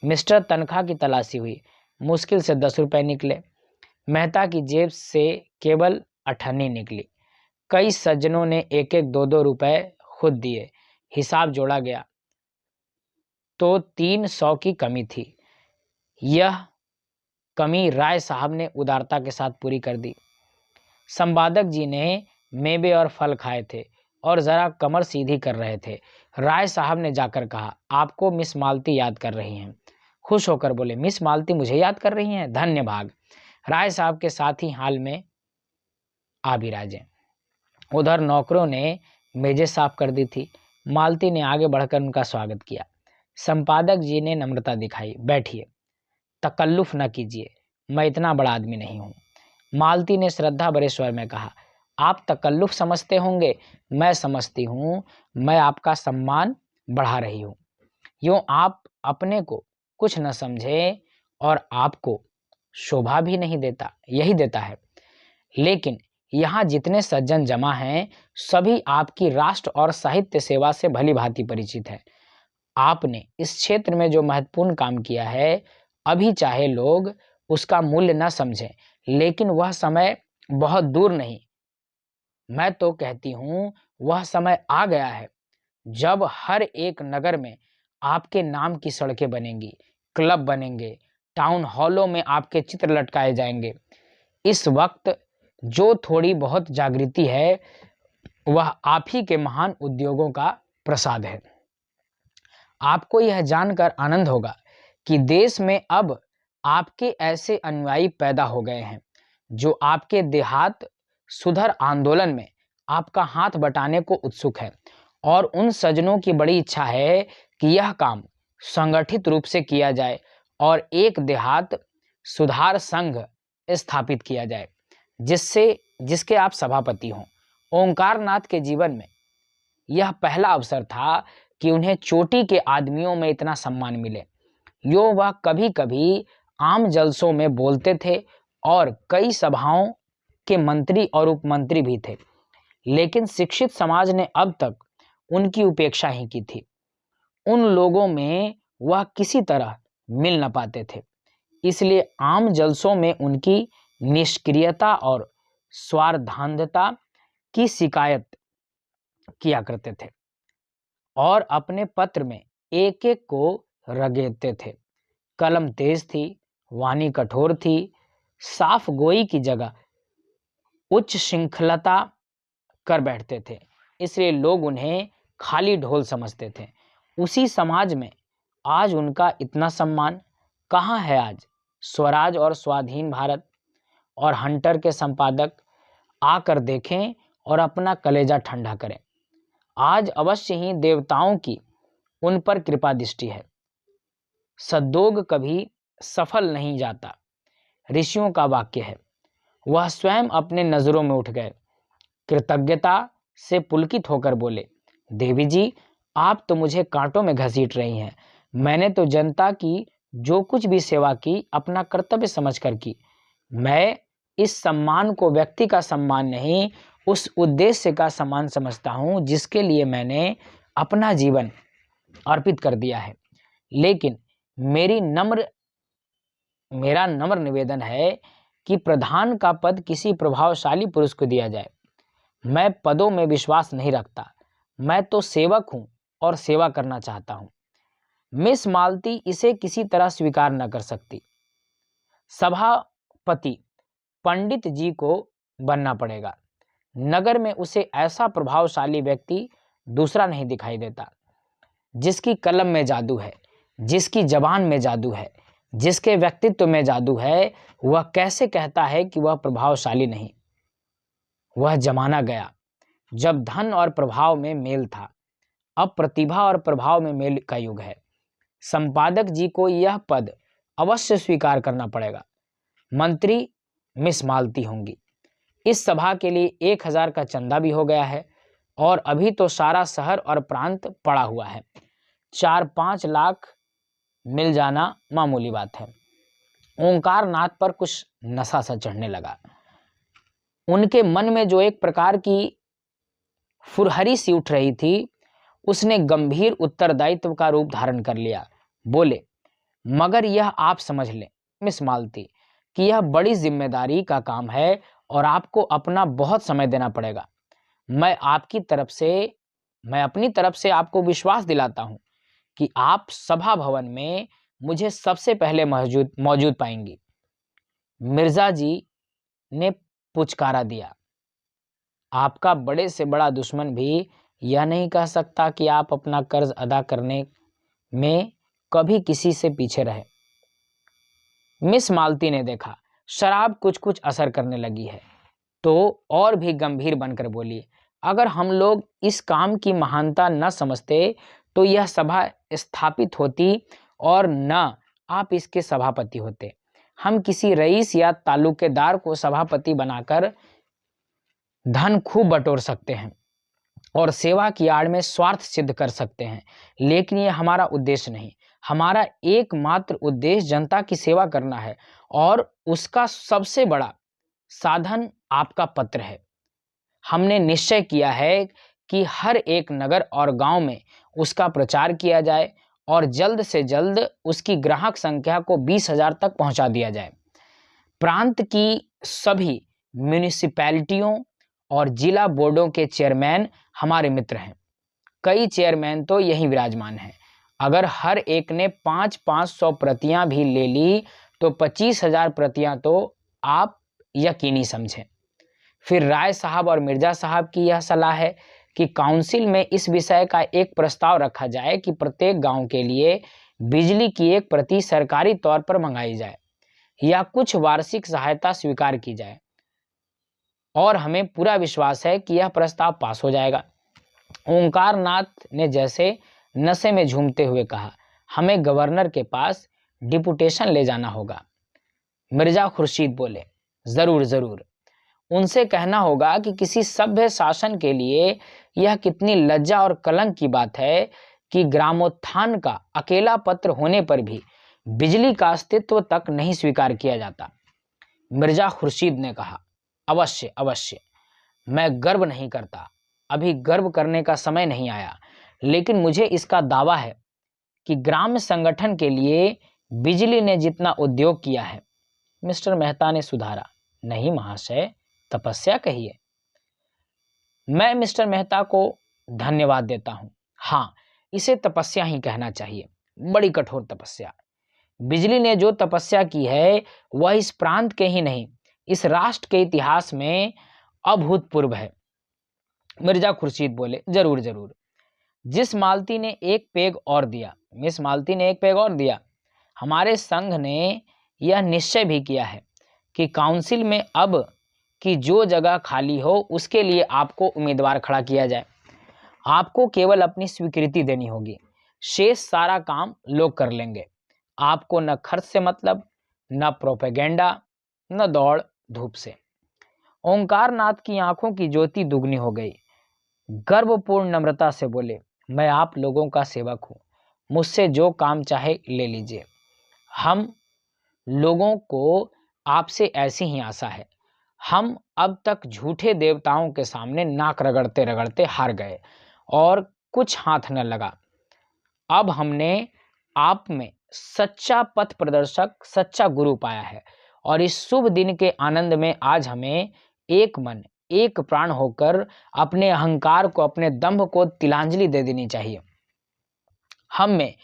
मिस्टर तनख्वाह की तलाशी हुई। मुश्किल से 10 रुपए निकले। मेहता की जेब से केवल 98 निकली। कई सज्जनों ने 1-1, 2-2 रुपए खुद दिए। हिसाब जोड़ा गया तो 300 की कमी थी। यह कमी राय साहब ने उदारता के साथ पूरी कर दी। संपादक जी ने मेवे और फल खाए थे और जरा कमर सीधी कर रहे थे। राय साहब ने जाकर कहा, आपको मिस मालती याद कर रही हैं। खुश होकर बोले, मिस मालती मुझे याद कर रही हैं, धन्य भाग। राय साहब के साथ ही हाल में आ बिराजे। उधर नौकरों ने मेजें साफ कर दी थी। मालती ने आगे बढ़कर उनका स्वागत किया। संपादक जी ने नम्रता दिखाई, बैठिए, तकल्लुफ न कीजिए, मैं इतना बड़ा आदमी नहीं हूँ। मालती ने श्रद्धा भरे स्वर में कहा, आप तकल्लुफ समझते होंगे, मैं समझती हूँ, मैं आपका सम्मान बढ़ा रही हूँ। यूँ आप अपने को कुछ न समझे और आपको शोभा भी नहीं देता, यही देता है। लेकिन यहाँ जितने सज्जन जमा हैं सभी आपकी राष्ट्र और साहित्य सेवा से भली भांति परिचित है। आपने इस क्षेत्र में जो महत्वपूर्ण काम किया है, अभी चाहे लोग उसका मूल्य न समझें, लेकिन वह समय बहुत दूर नहीं, मैं तो कहती हूँ वह समय आ गया है जब हर एक नगर में आपके नाम की सड़कें बनेंगी, क्लब बनेंगे, टाउन हॉलों में आपके चित्र लटकाए जाएंगे। इस वक्त जो थोड़ी बहुत जागृति है वह आप ही के महान उद्योगों का प्रसाद है। आपको यह जानकर आनंद होगा कि देश में अब आपके ऐसे अनुयायी पैदा हो गए हैं जो आपके देहात सुधर आंदोलन में आपका हाथ बटाने को उत्सुक है, और उन सज्जनों की बड़ी इच्छा है कि यह काम संगठित रूप से किया जाए और एक देहात सुधार संघ स्थापित किया जाए जिसके आप सभापति हों। ओंकार नाथ के जीवन में यह पहला अवसर था कि उन्हें चोटी के आदमियों में इतना सम्मान मिले। वह कभी कभी आम जलसों में बोलते थे और कई सभाओं के मंत्री और उपमंत्री भी थे, लेकिन शिक्षित समाज ने अब तक उनकी उपेक्षा ही की थी। उन लोगों में वह किसी तरह मिल न पाते थे, इसलिए आम जलसों में उनकी निष्क्रियता और स्वार्धांधता की शिकायत किया करते थे और अपने पत्र में एक एक को रगेदते थे। कलम तेज थी, वाणी कठोर थी, साफ गोई की जगह उच्च श्रृंखलता कर बैठते थे, इसलिए लोग उन्हें खाली ढोल समझते थे। उसी समाज में आज उनका इतना सम्मान कहाँ है? आज स्वराज और स्वाधीन भारत और हंटर के संपादक आकर देखें और अपना कलेजा ठंडा करें। आज अवश्य ही देवताओं की उन पर कृपा दृष्टि है। सद्योग कभी सफल नहीं जाता, ऋषियों का वाक्य है। वह स्वयं अपने नजरों में उठ गए, कृतज्ञता से पुलकित होकर बोले, देवी जी, आप तो मुझे कांटों में घसीट रही हैं। मैंने तो जनता की जो कुछ भी सेवा की अपना कर्तव्य समझकर की। मैं इस सम्मान को व्यक्ति का सम्मान नहीं, उस उद्देश्य का सम्मान समझता हूँ जिसके लिए मैंने अपना जीवन अर्पित कर दिया है। लेकिन मेरा नम्र निवेदन है कि प्रधान का पद किसी प्रभावशाली पुरुष को दिया जाए। मैं पदों में विश्वास नहीं रखता, मैं तो सेवक हूँ और सेवा करना चाहता हूँ। मिस मालती इसे किसी तरह स्वीकार न कर सकती। सभापति पंडित जी को बनना पड़ेगा। नगर में उसे ऐसा प्रभावशाली व्यक्ति दूसरा नहीं दिखाई देता, जिसकी कलम में जादू है, जिसकी जबान में जादू है, जिसके व्यक्तित्व में जादू है। वह कैसे कहता है कि वह प्रभावशाली नहीं? वह जमाना गया जब धन और प्रभाव में मेल था, अब प्रतिभा और प्रभाव में मेल का युग है। संपादक जी को यह पद अवश्य स्वीकार करना पड़ेगा। मंत्री मिस मालती होंगी। इस सभा के लिए 1000 का चंदा भी हो गया है और अभी तो सारा शहर और प्रांत पड़ा हुआ है। 4-5 लाख मिल जाना मामूली बात है। ओंकार नाथ पर कुछ नशा सा चढ़ने लगा। उनके मन में जो एक प्रकार की फुरहरी सी उठ रही थी, उसने गंभीर उत्तरदायित्व का रूप धारण कर लिया। बोले, मगर यह आप समझ लें मिस मालती कि यह बड़ी जिम्मेदारी का काम है और आपको अपना बहुत समय देना पड़ेगा। मैं अपनी तरफ से आपको विश्वास दिलाता हूं कि आप सभा भवन में मुझे सबसे पहले मौजूद पाएंगी। मिर्जा जी ने पुचकारा दिया, आपका बड़े से बड़ा दुश्मन भी यह नहीं कह सकता कि आप अपना कर्ज अदा करने में कभी किसी से पीछे रहे। मिस मालती ने देखा शराब कुछ कुछ असर करने लगी है, तो और भी गंभीर बनकर बोली, अगर हम लोग इस काम की महानता न समझते तो यह सभा स्थापित होती और न आप इसके सभापति होते। हम किसी रईस या तालुकेदार को सभापति बनाकर धन खूब बटोर सकते हैं और सेवा की आड़ में स्वार्थ सिद्ध कर सकते हैं, लेकिन यह हमारा उद्देश्य नहीं। हमारा एकमात्र उद्देश्य जनता की सेवा करना है और उसका सबसे बड़ा साधन आपका पत्र है। हमने निश्चय किया है कि हर एक नगर और गांव में उसका प्रचार किया जाए और जल्द से जल्द उसकी ग्राहक संख्या को 20,000 तक पहुंचा दिया जाए। प्रांत की सभी म्यूनिसिपैलिटियों और जिला बोर्डों के चेयरमैन हमारे मित्र हैं। कई चेयरमैन तो यहीं विराजमान हैं। अगर हर एक ने 500 प्रतियां भी ले ली तो 25,000 प्रतियां तो आप यकीनी समझें। फिर राय साहब और मिर्जा साहब की यह सलाह है कि काउंसिल में इस विषय का एक प्रस्ताव रखा जाए कि प्रत्येक गांव के लिए बिजली की 1 प्रति सरकारी तौर पर मंगाई जाए या कुछ वार्षिक सहायता स्वीकार की जाए, और हमें पूरा विश्वास है कि यह प्रस्ताव पास हो जाएगा। ओंकार नाथ ने जैसे नशे में झूमते हुए कहा, हमें गवर्नर के पास डिपुटेशन ले जाना होगा। मिर्जा खुर्शीद बोले, जरूर जरूर। उनसे कहना होगा कि किसी सभ्य शासन के लिए यह कितनी लज्जा और कलंक की बात है कि ग्रामोत्थान का अकेला पत्र होने पर भी बिजली का अस्तित्व तक नहीं स्वीकार किया जाता। मिर्जा खुर्शीद ने कहा, अवश्य अवश्य, मैं गर्व नहीं करता, अभी गर्व करने का समय नहीं आया, लेकिन मुझे इसका दावा है कि ग्राम संगठन के लिए बिजली ने जितना उद्योग किया है। मिस्टर मेहता ने सुधारा, नहीं महाशय, तपस्या कहिए। मैं मिस्टर मेहता को धन्यवाद देता हूं। हाँ, इसे तपस्या ही कहना चाहिए, बड़ी कठोर तपस्या। बिजली ने जो तपस्या की है वह इस प्रांत के ही नहीं, इस राष्ट्र के इतिहास में अभूतपूर्व है। मिर्जा खुर्शीद बोले, जरूर जरूर। जिस मालती ने एक पेग और दिया, मिस मालती ने एक पेग और दिया। हमारे संघ ने यह निश्चय भी किया है कि काउंसिल में अब की जो जगह खाली हो उसके लिए आपको उम्मीदवार खड़ा किया जाए। आपको केवल अपनी स्वीकृति देनी होगी, शेष सारा काम लोग कर लेंगे। आपको न खर्च से मतलब, न प्रोपेगेंडा, न दौड़ धूप से। ओंकार नाथ की आंखों की ज्योति दुगनी हो गई। गर्वपूर्ण नम्रता से बोले, मैं आप लोगों का सेवक हूँ, मुझसे जो काम चाहे ले लीजिए। हम लोगों को आपसे ऐसी ही आशा है। हम अब तक झूठे देवताओं के सामने नाक रगड़ते रगड़ते हार गए और कुछ हाथ न लगा। अब हमने आप में सच्चा पथ प्रदर्शक, सच्चा गुरु पाया है और इस शुभ दिन के आनंद में आज हमें एक मन एक प्राण होकर अपने अहंकार को, अपने दंभ को तिलांजलि दे देनी चाहिए। हम में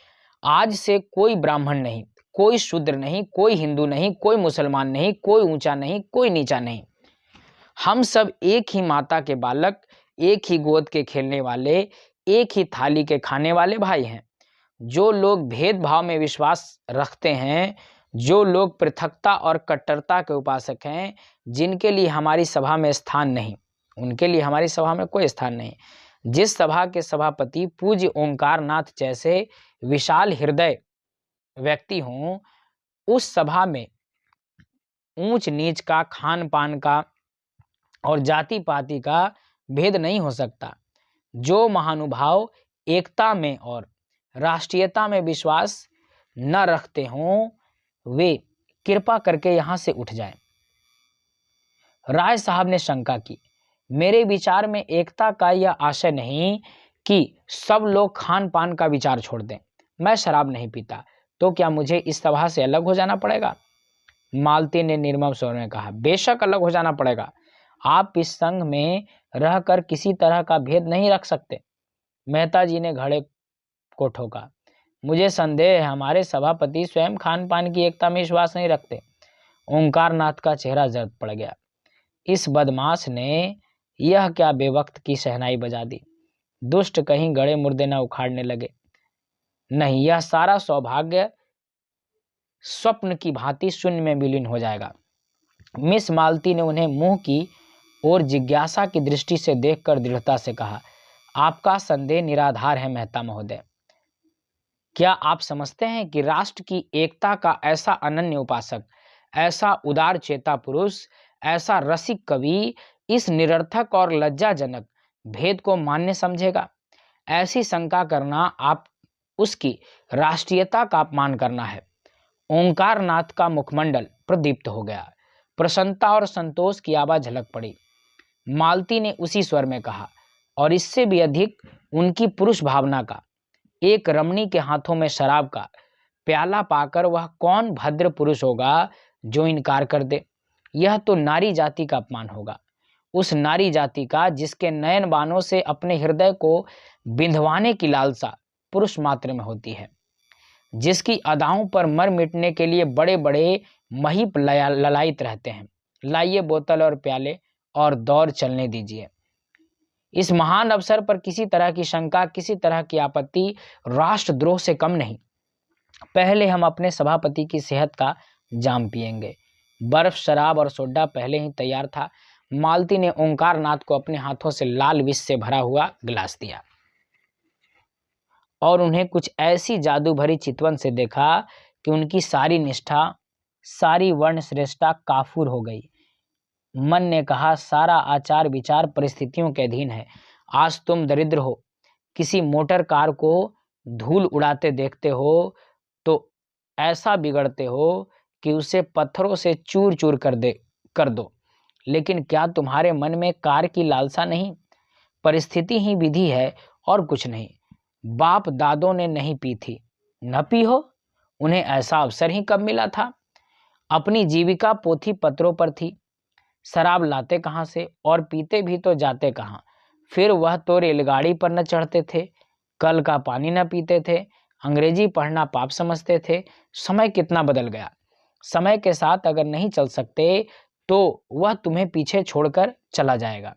आज से कोई ब्राह्मण नहीं, कोई शूद्र नहीं, कोई हिंदू नहीं, कोई मुसलमान नहीं, कोई ऊंचा नहीं, कोई नीचा नहीं। हम सब एक ही माता के बालक, एक ही गोद के खेलने वाले, एक ही थाली के खाने वाले भाई हैं। जो लोग भेदभाव में विश्वास रखते हैं, जो लोग पृथकता और कट्टरता के उपासक हैं, जिनके लिए हमारी सभा में स्थान नहीं, उनके लिए हमारी सभा में कोई स्थान नहीं। जिस सभा के सभापति पूज्य ओंकार नाथ जैसे विशाल हृदय व्यक्ति हों, उस सभा में ऊंच नीच का, खान पान का और जाति पाति का भेद नहीं हो सकता। जो महानुभाव एकता में और राष्ट्रीयता में विश्वास न रखते हों, वे कृपा करके यहां से उठ जाएं। राय साहब ने शंका की, मेरे विचार में एकता का यह आशय नहीं कि सब लोग खान पान का विचार छोड़ दें। मैं शराब नहीं पीता, तो क्या मुझे इस सभा से अलग हो जाना पड़ेगा? मालती ने निर्मम स्वर में कहा, बेशक अलग हो जाना पड़ेगा। आप इस संघ में रहकर किसी तरह का भेद नहीं रख सकते। मेहता जी ने घड़े को ठोका, मुझे संदेह है हमारे सभापति स्वयं खान पान की एकता में विश्वास नहीं रखते। ओंकार नाथ का चेहरा जर्द पड़ गया। इस बदमाश ने यह क्या बेवक्त की शहनाई बजा दी। दुष्ट कहीं गड़े मुर्दे न उखाड़ने लगे। नहीं, यह सारा सौभाग्य स्वप्न की भांति शून्य में विलीन हो जाएगा। मिस मालती ने उन्हें मुंह की ओर जिज्ञासा की दृष्टि से देखकर दृढ़ता से कहा, आपका संदेह निराधार है मेहता महोदय। क्या आप समझते हैं कि राष्ट्र की एकता का ऐसा अनन्य उपासक, ऐसा उदार चेता पुरुष, ऐसा रसिक कवि इस निरर्थक और लज्जाजनक भेद को मान्य समझेगा? ऐसी शंका करना आप उसकी राष्ट्रीयता का अपमान करना है। ओंकार नाथ का मुखमंडल प्रदीप्त हो गया। प्रसन्नता और संतोष की आवाज झलक पड़ी। मालती ने उसी स्वर में कहा, और इससे भी अधिक उनकी पुरुष भावना का। एक रमणी के हाथों में शराब का प्याला पाकर वह कौन भद्र पुरुष होगा जो इनकार कर दे? यह तो नारी जाति का अपमान होगा, उस नारी जाति का जिसके नयन बाणों से अपने हृदय को बिंधवाने की लालसा पुरुष मात्र में होती है, जिसकी अदाओं पर मर मिटने के लिए बड़े बड़े महीप ललायित रहते हैं। लाइए बोतल और प्याले और दौर चलने दीजिए। इस महान अवसर पर किसी तरह की शंका, किसी तरह की आपत्ति राष्ट्रद्रोह से कम नहीं। पहले हम अपने सभापति की सेहत का जाम पिएंगे। बर्फ, शराब और सोडा पहले ही तैयार था। मालती ने ओंकार नाथ को अपने हाथों से लाल विष से भरा हुआ गिलास दिया और उन्हें कुछ ऐसी जादू भरी चितवन से देखा कि उनकी सारी निष्ठा, सारी वर्ण श्रेष्ठता काफूर हो गई। मन ने कहा, सारा आचार विचार परिस्थितियों के अधीन है। आज तुम दरिद्र हो, किसी मोटर कार को धूल उड़ाते देखते हो तो ऐसा बिगड़ते हो कि उसे पत्थरों से चूर चूर कर दो। लेकिन क्या तुम्हारे मन में कार की लालसा नहीं? परिस्थिति ही विधि है और कुछ नहीं। बाप दादों ने नहीं पी थी, न पी हो, उन्हें ऐसा अवसर ही कब मिला था? अपनी जीविका पोथी पत्रों पर थी। शराब लाते कहाँ से और पीते भी तो जाते कहाँ? फिर वह तो रेलगाड़ी पर न चढ़ते थे, कल का पानी न पीते थे, अंग्रेजी पढ़ना पाप समझते थे। समय कितना बदल गया। समय के साथ अगर नहीं चल सकते तो वह तुम्हें पीछे छोड़कर चला जाएगा।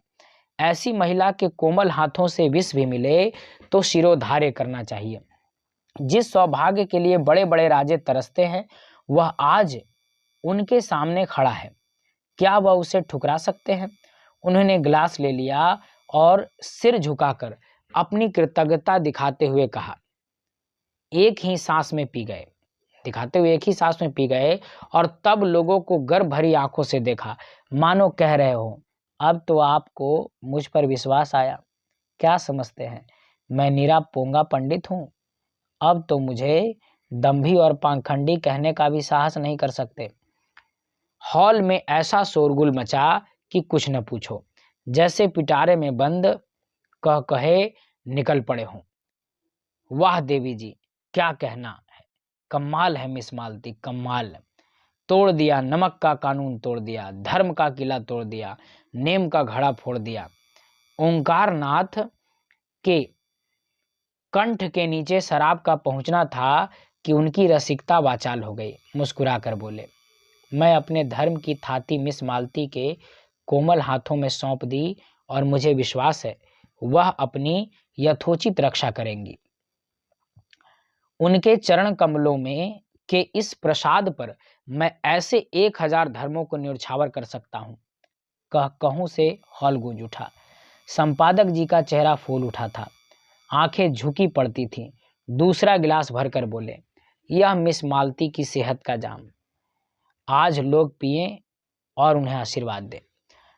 ऐसी महिला के कोमल हाथों से विष भी मिले तो शिरोधार्य करना चाहिए। जिस सौभाग्य के लिए बड़े बड़े राजे तरसते हैं वह आज उनके सामने खड़ा है, क्या वह उसे ठुकरा सकते हैं? उन्होंने गिलास ले लिया और सिर झुकाकर अपनी कृतज्ञता दिखाते हुए कहा, एक ही सांस में पी गए। दिखाते हुए एक ही सांस में पी गए और तब लोगों को गर्व भरी आंखों से देखा, मानो कह रहे हो, अब तो आपको मुझ पर विश्वास आया। क्या समझते हैं मैं नीरा पोंगा पंडित हूं? अब तो मुझे दंभी और पाखंडी कहने का भी साहस नहीं कर सकते। हॉल में ऐसा शोरगुल मचा कि कुछ न पूछो, जैसे पिटारे में बंद कह कहे निकल पड़े हों। वाह देवी जी, क्या कहना है, कमाल है मिस मालती, कमाल। तोड़ दिया नमक का कानून, तोड़ दिया धर्म का किला, तोड़ दिया नेम का घड़ा, फोड़ दिया। ओंकारनाथ के कंठ के नीचे शराब का पहुंचना था कि उनकी रसिकता वाचाल हो गई। मुस्कुरा कर बोले, मैं अपने धर्म की थाती मिस मालती के कोमल हाथों में सौंप दी और मुझे विश्वास है वह अपनी यथोचित रक्षा करेंगी। उनके चरण कमलों में के इस प्रसाद पर मैं ऐसे 1000 धर्मों को न्यौछावर कर सकता हूँ। कहूँ से हॉल गूंज उठा। संपादक जी का चेहरा फूल उठा था, आंखें झुकी पड़ती थीं। दूसरा गिलास भरकर बोले, यह मिस मालती की सेहत का जाम, आज लोग पिएं और उन्हें आशीर्वाद दें।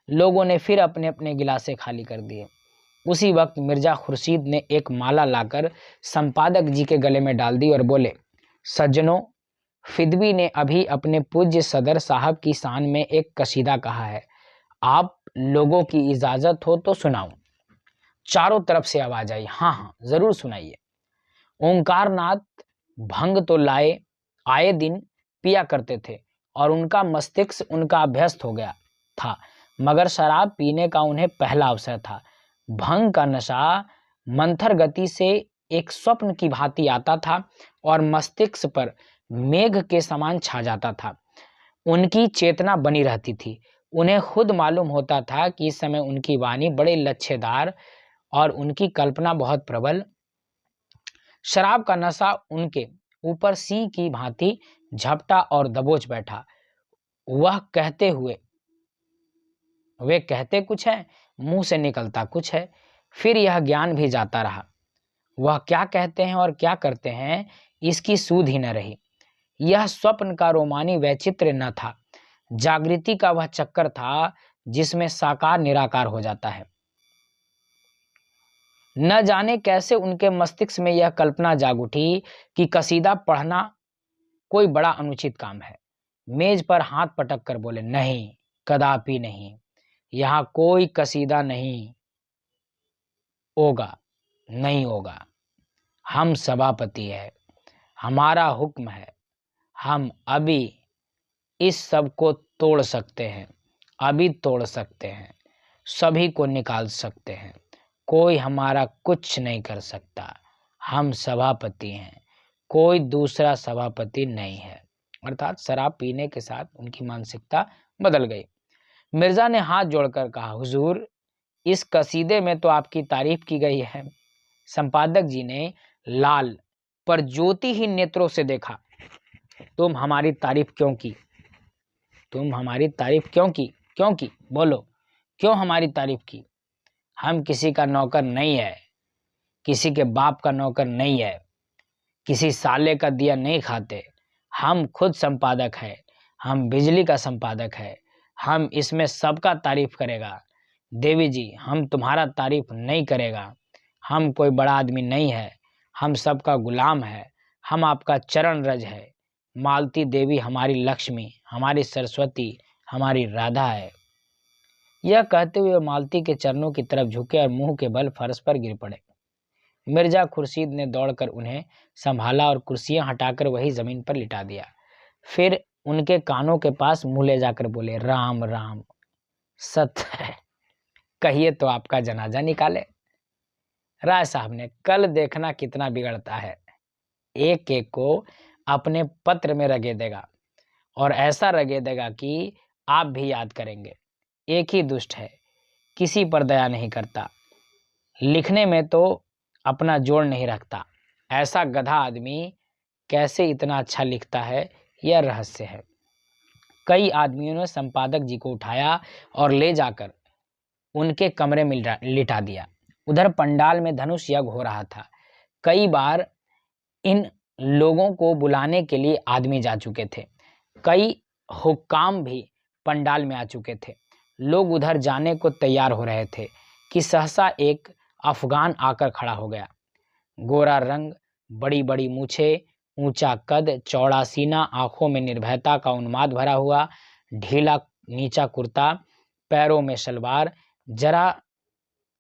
लोगों ने फिर अपने अपने गिलासे खाली कर दिए। उसी वक्त मिर्जा खुर्शीद ने एक माला लाकर संपादक जी के गले में डाल दी और बोले, सज्जनों, फिदवी ने अभी अपने पूज्य सदर साहब की शान में एक कसीदा कहा है, आप लोगों की इजाजत हो तो सुनाऊं। चारों तरफ से आवाज आई, हाँ हाँ जरूर सुनाइए। ओंकारनाथ भंग तो आए दिन पिया करते थे और उनका मस्तिष्क उनका अभ्यस्त हो गया था, मगर शराब पीने का उन्हें पहला अवसर था। भंग का नशा मंथर गति से एक स्वप्न की भांति आता था और मस्तिष्क पर मेघ के समान छा जाता था। उनकी चेतना बनी रहती थी। उन्हें खुद मालूम होता था कि इस समय उनकी वाणी बड़े लच्छेदार और उनकी कल्पना बहुत प्रबल। शराब का नशा उनके ऊपर सिंह की भांति झपटा और दबोच बैठा। वे कहते कुछ है, मुंह से निकलता कुछ है। फिर यह ज्ञान भी जाता रहा। वह क्या कहते हैं और क्या करते हैं इसकी सूध ही न रही। यह स्वप्न का रोमानी वैचित्र न था, जागृति का वह चक्कर था जिसमें साकार निराकार हो जाता है। न जाने कैसे उनके मस्तिष्क में यह कल्पना जाग उठी कि कसीदा पढ़ना कोई बड़ा अनुचित काम है। मेज पर हाथ पटक कर बोले, नहीं, कदापि नहीं, यहाँ कोई कसीदा नहीं होगा। हम सभापति है, हमारा हुक्म है, हम अभी इस सब को तोड़ सकते हैं, अभी तोड़ सकते हैं, सभी को निकाल सकते हैं, कोई हमारा कुछ नहीं कर सकता। हम सभापति हैं, कोई दूसरा सभापति नहीं है। अर्थात शराब पीने के साथ उनकी मानसिकता बदल गई। मिर्जा ने हाथ जोड़कर कहा, हुजूर, इस कसीदे में तो आपकी तारीफ की गई है। संपादक जी ने लाल पर ज्योतिहीन नेत्रों से देखा, तुम हमारी तारीफ क्यों की? तुम हमारी तारीफ क्यों की? बोलो, क्यों हमारी तारीफ की? हम किसी का नौकर नहीं है, किसी के बाप का नौकर नहीं है, किसी साले का दिया नहीं खाते। हम खुद संपादक है, हम बिजली का संपादक है, हम इसमें सबका तारीफ करेगा। देवी जी, हम तुम्हारा तारीफ नहीं करेगा। हम कोई बड़ा आदमी नहीं है, हम सबका गुलाम है, हम आपका चरण रज है। मालती देवी हमारी लक्ष्मी, हमारी सरस्वती, हमारी राधा है। यह कहते हुए मालती के चरणों की तरफ झुके और मुंह के बल फर्श पर गिर पड़े। मिर्जा खुर्शीद ने दौड़कर उन्हें संभाला और कुर्सियां हटाकर वही जमीन पर लिटा दिया। फिर उनके कानों के पास मुंह ले जाकर बोले, राम राम, सत्य है, कहिए तो आपका जनाजा निकाले। राय साहब ने, कल देखना कितना बिगड़ता है। एक एक को अपने पत्र में रगे देगा और ऐसा रगे देगा कि आप भी याद करेंगे। एक ही दुष्ट है, किसी पर दया नहीं करता, लिखने में तो अपना जोड़ नहीं रखता। ऐसा गधा आदमी कैसे इतना अच्छा लिखता है, यह रहस्य है। कई आदमियों ने संपादक जी को उठाया और ले जाकर उनके कमरे में लिटा दिया। उधर पंडाल में धनुष यज्ञ हो रहा था। कई बार इन लोगों को बुलाने के लिए आदमी जा चुके थे। कई हुक्काम भी पंडाल में आ चुके थे। लोग उधर जाने को तैयार हो रहे थे कि सहसा एक अफगान आकर खड़ा हो गया। गोरा रंग, बड़ी बड़ी मूछें, ऊंचा कद, चौड़ा सीना, आंखों में निर्भयता का उन्माद भरा हुआ, ढीला नीचा कुर्ता, पैरों में सलवार, जरा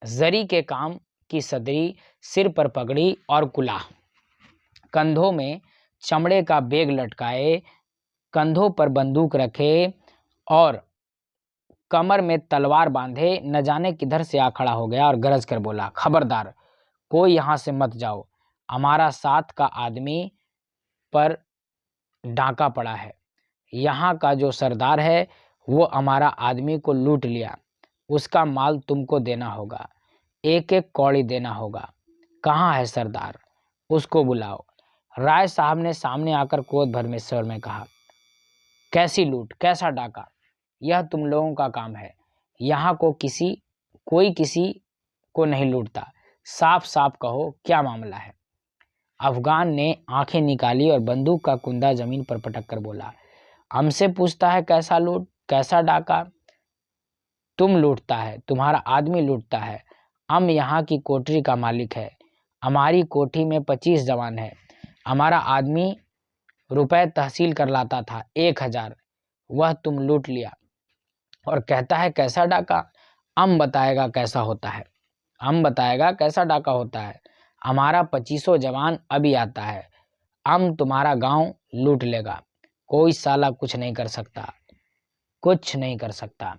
जरी के काम की सदरी, सिर पर पगड़ी और कुलाह, कंधों में चमड़े का बैग लटकाए, कंधों पर बंदूक रखे और कमर में तलवार बांधे, न जाने किधर से आ खड़ा हो गया और गरज कर बोला, खबरदार, कोई यहाँ से मत जाओ, हमारा साथ का आदमी पर डाका पड़ा है। यहाँ का जो सरदार है वो हमारा आदमी को लूट लिया, उसका माल तुमको देना होगा, एक एक कौड़ी देना होगा। कहाँ है सरदार, उसको बुलाओ। राय साहब ने सामने आकर क्रोध भर में स्वर में कहा, कैसी लूट, कैसा डाका, यह तुम लोगों का काम है। यहाँ कोई किसी को नहीं लूटता। साफ साफ कहो, क्या मामला है। अफगान ने आंखें निकाली और बंदूक का कुंदा जमीन पर पटक कर बोला, हमसे पूछता है कैसा लूट, कैसा डाका। तुम लूटता है, तुम्हारा आदमी लूटता है। हम यहाँ की कोठरी का मालिक है, हमारी कोठी में 25 जवान है। हमारा आदमी रुपए तहसील कर लाता था 1000, वह तुम लूट लिया और कहता है कैसा डाका। हम बताएगा कैसा होता है, हम बताएगा कैसा डाका होता है। हमारा 25 जवान अभी आता है, हम तुम्हारा गांव लूट लेगा, कोई साला कुछ नहीं कर सकता, कुछ नहीं कर सकता।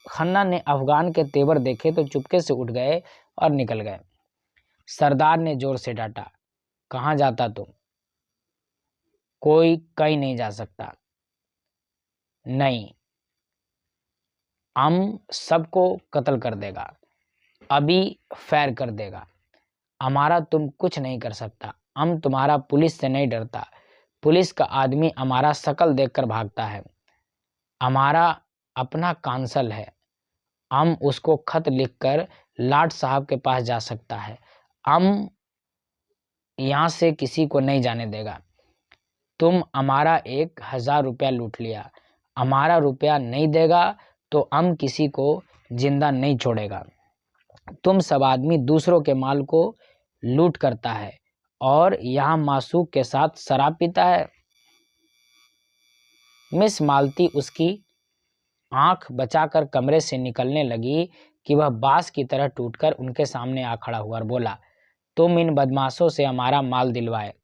खन्ना ने अफगान के तेवर देखे तो चुपके से उठ गए और निकल गए। सरदार ने जोर से डांटा, कहाँ जाता तुम, कोई कहीं नहीं जा सकता। नहीं, हम सबको कत्ल कर देगा, अभी फैर कर देगा, हमारा तुम कुछ नहीं कर सकता। हम तुम्हारा पुलिस से नहीं डरता, पुलिस का आदमी हमारा शकल देखकर भागता है। हमारा अपना कांसल है, हम उसको खत लिखकर लाट साहब के पास जा सकता है। हम यहाँ से किसी को नहीं जाने देगा। तुम हमारा 1000 रुपया लूट लिया, हमारा रुपया नहीं देगा तो हम किसी को जिंदा नहीं छोड़ेगा। तुम सब आदमी दूसरों के माल को लूट करता है और यहाँ मासूक के साथ शराब पीता है। मिस मालती उसकी आंख बचाकर कमरे से निकलने लगी कि वह बांस की तरह टूटकर उनके सामने आ खड़ा हुआ और बोला, तुम इन बदमाशों से हमारा माल दिलवाए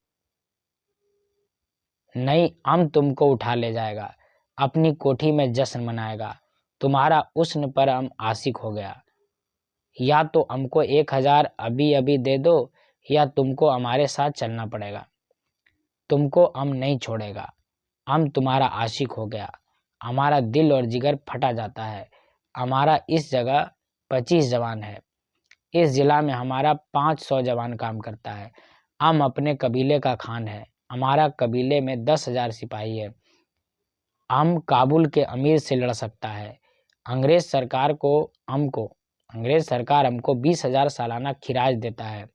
नहीं, हम तुमको उठा ले जाएगा, अपनी कोठी में जश्न मनाएगा। तुम्हारा हुस्न पर हम आशिक हो गया। या तो हमको 1000 अभी अभी दे दो या तुमको हमारे साथ चलना पड़ेगा, तुमको हम नहीं छोड़ेगा। हम तुम्हारा आशिक हो गया, हमारा दिल और जिगर फटा जाता है। हमारा इस जगह 25 जवान है, इस जिला में हमारा 500 जवान काम करता है। हम अपने कबीले का खान है, हमारा कबीले में 10,000 सिपाही है। हम काबुल के अमीर से लड़ सकता है। अंग्रेज सरकार हमको 20,000 सालाना खिराज देता है।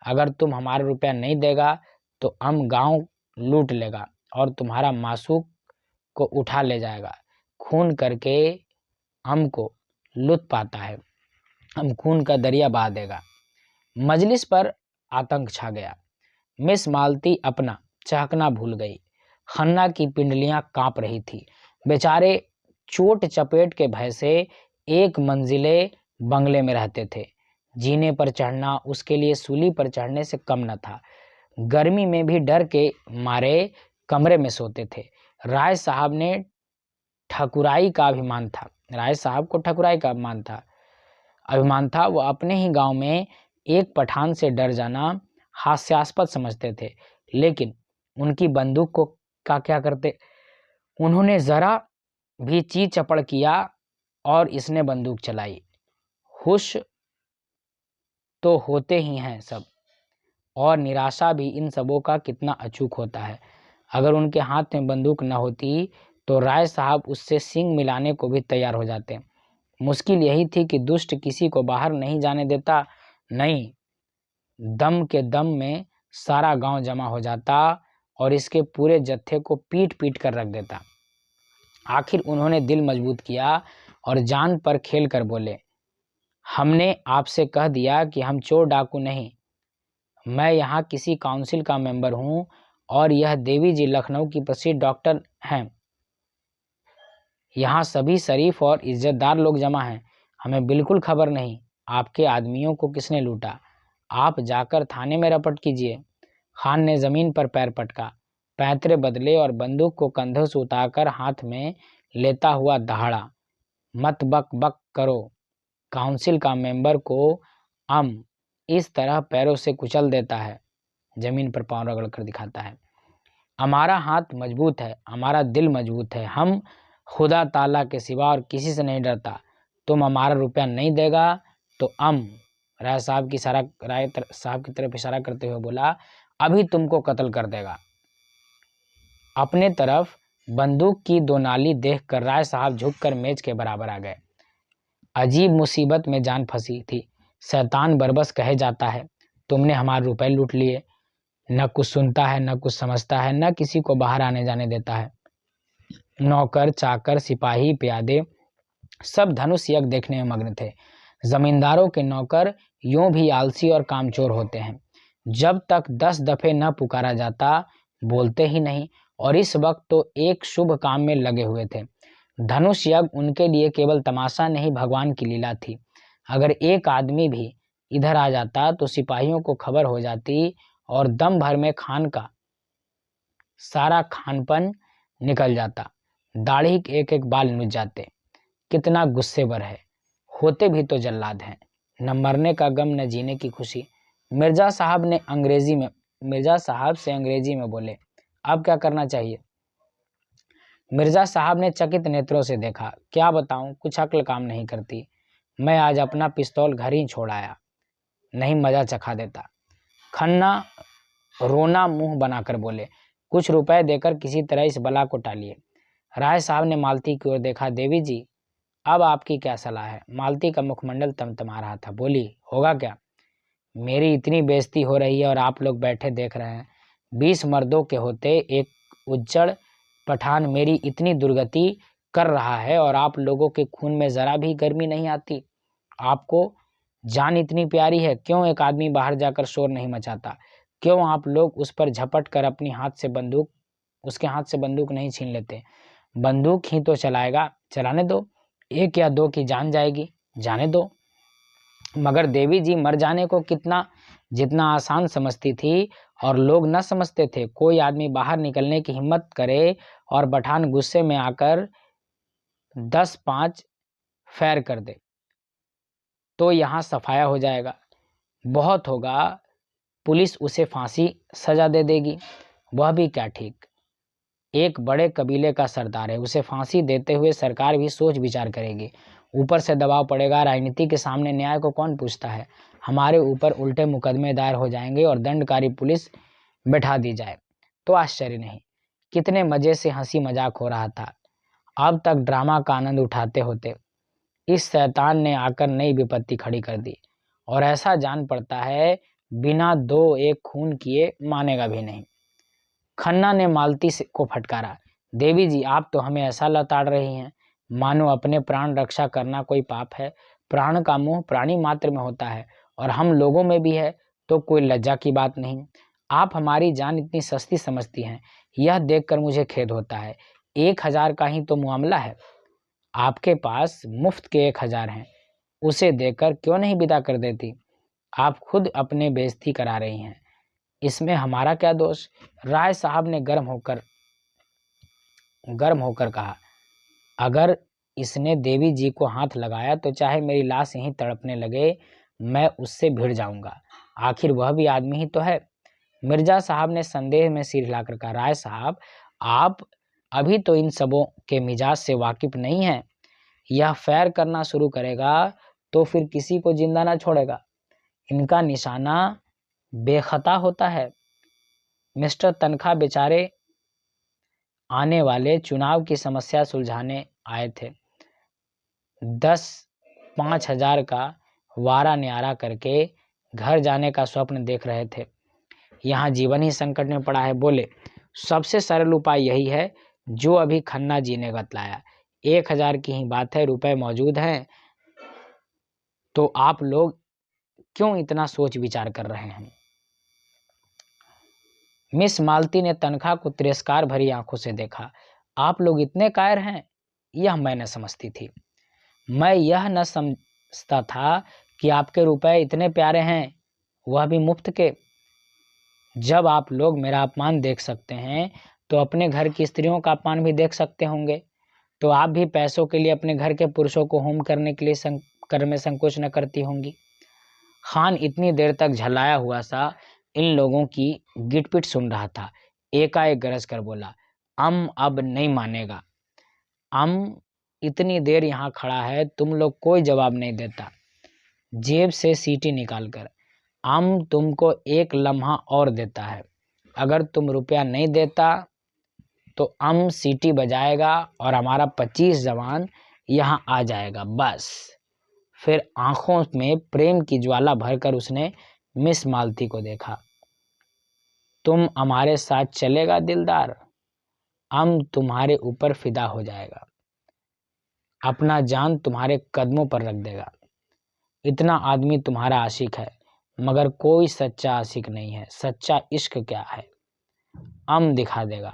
अगर तुम हमारा रुपया नहीं देगा तो हम गांव लूट लेगा और तुम्हारा मासूक को उठा ले जाएगा। खून करके हमको लुत्फ पाता है, हम खून का दरिया बहा देगा। मजलिस पर आतंक छा गया। मिस मालती अपना चहकना भूल गई। खन्ना की पिंडलियां कांप रही थी। बेचारे चोट चपेट के भय से एक मंजिले बंगले में रहते थे। जीने पर चढ़ना उसके लिए सूली पर चढ़ने से कम न था। गर्मी में भी डर के मारे कमरे में सोते थे। राय साहब ने ठकुराई का अभिमान था, राय साहब को ठकुराई का अभिमान था। वह अपने ही गांव में एक पठान से डर जाना हास्यास्पद समझते थे, लेकिन उनकी बंदूक को का क्या करते? उन्होंने जरा भी ची चपड़ किया और इसने बंदूक चलाई। खुश तो होते ही हैं सब, और निराशा भी इन सबों का कितना अचूक होता है। अगर उनके हाथ में बंदूक न होती तो राय साहब उससे सींग मिलाने को भी तैयार हो जाते। मुश्किल यही थी कि दुष्ट किसी को बाहर नहीं जाने देता, नहीं दम के दम में सारा गांव जमा हो जाता और इसके पूरे जत्थे को पीट पीट कर रख देता। आखिर उन्होंने दिल मजबूत किया और जान पर खेल कर बोले, हमने आपसे कह दिया कि हम चोर डाकू नहीं, मैं यहाँ किसी काउंसिल का मेंबर हूँ और यह देवी जी लखनऊ की प्रसिद्ध डॉक्टर हैं। यहाँ सभी शरीफ और इज्जतदार लोग जमा हैं। हमें बिल्कुल खबर नहीं आपके आदमियों को किसने लूटा। आप जाकर थाने में रपट कीजिए। खान ने ज़मीन पर पैर पटका, पैंतरे बदले और बंदूक को कंधों से उतारकर हाथ में लेता हुआ दहाड़ा, मत बक बक करो। काउंसिल का मेंबर को इस तरह पैरों से कुचल देता है, जमीन पर पांव रगड़ कर दिखाता है। हमारा हाथ मजबूत है, हमारा दिल मजबूत है, हम खुदा ताला के सिवा और किसी से नहीं डरता। तुम हमारा रुपया नहीं देगा तो राय साहब की तरफ इशारा करते हुए बोला, अभी तुमको कत्ल कर देगा। अपने तरफ बंदूक की दो नाली देखकर राय साहब झुककर मेज के बराबर आ गए। अजीब मुसीबत में जान फंसी थी। शैतान बरबस कहे जाता है। तुमने हमारे रुपए लूट लिए। न कुछ सुनता है, न कुछ समझता है, न किसी को बाहर आने जाने देता है। नौकर चाकर सिपाही प्यादे सब धनुष यज्ञ देखने में मग्न थे। जमींदारों के नौकर यूं भी आलसी और कामचोर होते हैं। जब तक 10 दफे न पुकारा जाता बोलते ही नहीं, और इस वक्त तो एक शुभ काम में लगे हुए थे। धनुष यज्ञ उनके लिए केवल तमाशा नहीं, भगवान की लीला थी। अगर एक आदमी भी इधर आ जाता तो सिपाहियों को खबर हो जाती और दम भर में खान का सारा खानपन निकल जाता। दाढ़ी के एक एक बाल नुच जाते। कितना गुस्सेबर है, होते भी तो जल्लाद हैं। न मरने का गम, न जीने की खुशी। मिर्जा साहब से अंग्रेजी में बोले, अब क्या करना चाहिए? मिर्जा साहब ने चकित नेत्रों से देखा। क्या बताऊं, कुछ अक्ल काम नहीं करती। मैं आज अपना पिस्तौल घर ही छोड़ आया, नहीं मजा चखा देता। खन्ना रोना मुंह बनाकर बोले, कुछ रुपए देकर किसी तरह इस बला को टालिए। राय साहब ने मालती की ओर देखा। देवी जी, अब आपकी क्या सलाह है? मालती का मुखमंडल तमतमा रहा था। बोली, होगा क्या? मेरी इतनी बेइज्जती हो रही है और आप लोग बैठे देख रहे हैं। 20 मर्दों के होते एक उज्जड़ पठान मेरी इतनी दुर्गति कर रहा है और आप लोगों के खून में जरा भी गर्मी नहीं आती। आपको जान इतनी प्यारी है, क्यों एक आदमी बाहर जाकर शोर नहीं मचाता? क्यों आप लोग उस पर झपट कर उसके हाथ से बंदूक नहीं छीन लेते? बंदूक ही तो चलाएगा, चलाने दो। 1 या 2 की जान जाएगी, जाने दो। मगर देवी जी मर जाने को जितना आसान समझती थी और लोग न समझते थे। कोई आदमी बाहर निकलने की हिम्मत करे और पठान गुस्से में आकर 10-5 फैर कर दे तो यहाँ सफाया हो जाएगा। बहुत होगा, पुलिस उसे फांसी सजा दे देगी। वह भी क्या ठीक, एक बड़े कबीले का सरदार है, उसे फांसी देते हुए सरकार भी सोच विचार करेगी। ऊपर से दबाव पड़ेगा। राजनीति के सामने न्याय को कौन पूछता है? हमारे ऊपर उल्टे मुकदमे दायर हो जाएंगे और दंडकारी पुलिस बैठा दी जाए तो आश्चर्य नहीं। कितने मजे से हंसी मजाक हो रहा था। अब तक ड्रामा का आनंद उठाते होते इस शैतान ने आकर नई विपत्ति खड़ी कर दी। और ऐसा जान पड़ता है बिना 2-1 खून किए मानेगा भी नहीं। खन्ना ने मालती को फटकारा, देवी जी, आप तो हमें ऐसा लताड़ रही हैं मानो अपने प्राण रक्षा करना कोई पाप है। प्राण का मोह प्राणी मात्र में होता है और हम लोगों में भी है, तो कोई लज्जा की बात नहीं। आप हमारी जान इतनी सस्ती समझती हैं, यह देखकर मुझे खेद होता है। 1000 का ही तो मामला है। आपके पास मुफ्त के 1000 हैं, उसे देकर क्यों नहीं विदा कर देती? आप खुद अपने बेइज्जती करा रही हैं, इसमें हमारा क्या दोष? राय साहब ने गर्म होकर कहा, अगर इसने देवी जी को हाथ लगाया तो चाहे मेरी लाश यहीं तड़पने लगे, मैं उससे भिड़ जाऊंगा। आखिर वह भी आदमी ही तो है। मिर्जा साहब ने संदेह में सिर हिलाकर कहा, राय साहब, आप अभी तो इन सबों के मिजाज से वाकिफ नहीं हैं। यह फैर करना शुरू करेगा तो फिर किसी को जिंदा ना छोड़ेगा। इनका निशाना बेखता होता है। मिस्टर तनखा बेचारे आने वाले चुनाव की समस्या सुलझाने आए थे। 5,000 का वारा न्यारा करके घर जाने का स्वप्न देख रहे थे। यहाँ जीवन ही संकट में पड़ा है। बोले, सबसे सरल उपाय यही है जो अभी खन्ना जी ने बतलाया। 1,000 की ही बात है, रुपए मौजूद हैं, तो आप लोग क्यों इतना सोच विचार कर रहे हैं? मिस मालती ने तनखा को तिरस्कार भरी आंखों से देखा। आप लोग इतने कायर हैं, यह मैं न समझती थी। मैं यह न समझता था कि आपके रुपए इतने प्यारे हैं, वह भी मुफ्त के। जब आप लोग मेरा अपमान देख सकते हैं तो अपने घर की स्त्रियों का अपमान भी देख सकते होंगे। तो आप भी पैसों के लिए अपने घर के पुरुषों को होम करने के लिए कर में संकोच न करती होंगी। खान इतनी देर तक झल्लाया हुआ सा इन लोगों की गिटपिट सुन रहा था। एकाएक गरज कर बोला, अब नहीं मानेगा। इतनी देर यहाँ खड़ा है, तुम लोग कोई जवाब नहीं देता। जेब से सीटी निकालकर तुमको 1 लम्हा और देता है। अगर तुम रुपया नहीं देता तो सीटी बजाएगा और हमारा 25 जवान यहाँ आ जाएगा, बस। फिर आंखों में प्रेम की ज्वाला भरकर उसने मिस मालती को देखा। तुम हमारे साथ चलेगा दिलदार? तुम्हारे ऊपर फिदा हो जाएगा, अपना जान तुम्हारे कदमों पर रख देगा। इतना आदमी तुम्हारा आशिक है, मगर कोई सच्चा आशिक नहीं है। सच्चा इश्क क्या है दिखा देगा।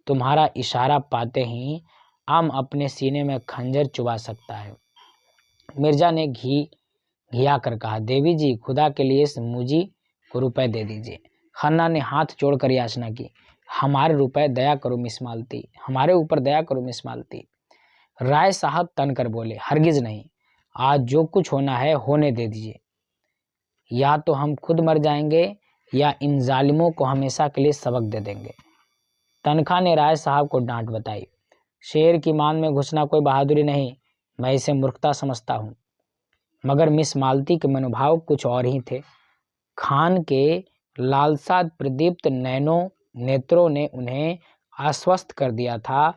तुम्हारा इशारा पाते ही अपने सीने में खंजर चुभा सकता है। मिर्जा ने घिया कर कहा, देवी जी, खुदा के लिए इस मुजी को रुपए दे दीजिए। खन्ना ने हाथ जोड़कर याचना की, हमारे रुपए दया करो मिस मालती, हमारे ऊपर दया करो मिस मालती। राय साहब तन कर बोले, हरगिज नहीं, आज जो कुछ होना है होने दे दीजिए। या तो हम खुद मर जाएंगे या इन जालिमों को हमेशा के लिए सबक दे देंगे। तनखा ने राय साहब को डांट बताई, शेर की मान में घुसना कोई बहादुरी नहीं, मैं इसे मूर्खता समझता हूँ। मगर मिस मालती के मनोभाव कुछ और ही थे। खान के लालसा प्रदीप्त नेत्रों ने उन्हें आश्वस्त कर दिया था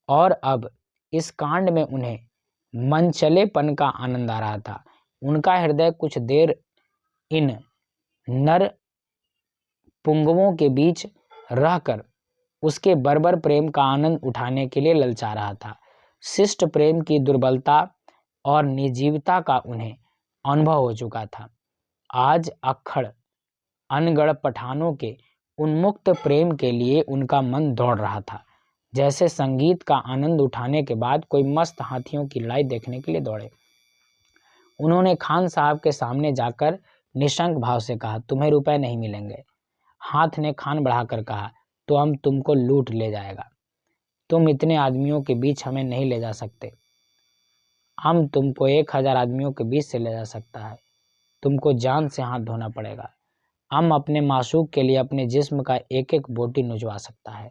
और अब इस कांड में उन्हें मनचलेपन का आनंद आ रहा था। उनका हृदय कुछ देर इन नर पुंगवों के बीच रहकर उसके बर्बर प्रेम का आनंद उठाने के लिए ललचा रहा था। शिष्ट प्रेम की दुर्बलता और निर्जीवता का उन्हें अनुभव हो चुका था। आज अक्खड़ अनगढ़ पठानों के उन्मुक्त प्रेम के लिए उनका मन दौड़ रहा था, जैसे संगीत का आनंद उठाने के बाद कोई मस्त हाथियों की लड़ाई देखने के लिए दौड़े। उन्होंने खान साहब के सामने जाकर निशंक भाव से कहा, तुम्हें रुपए नहीं मिलेंगे। हाथ ने खान बढ़ाकर कहा, तो हम तुमको लूट ले जाएगा। तुम इतने आदमियों के बीच हमें नहीं ले जा सकते। तुमको 1,000 आदमियों के बीच से ले जा सकता है। तुमको जान से हाथ धोना पड़ेगा। अपने मासूक के लिए अपने जिस्म का एक एक बोटी नुचवा सकता है।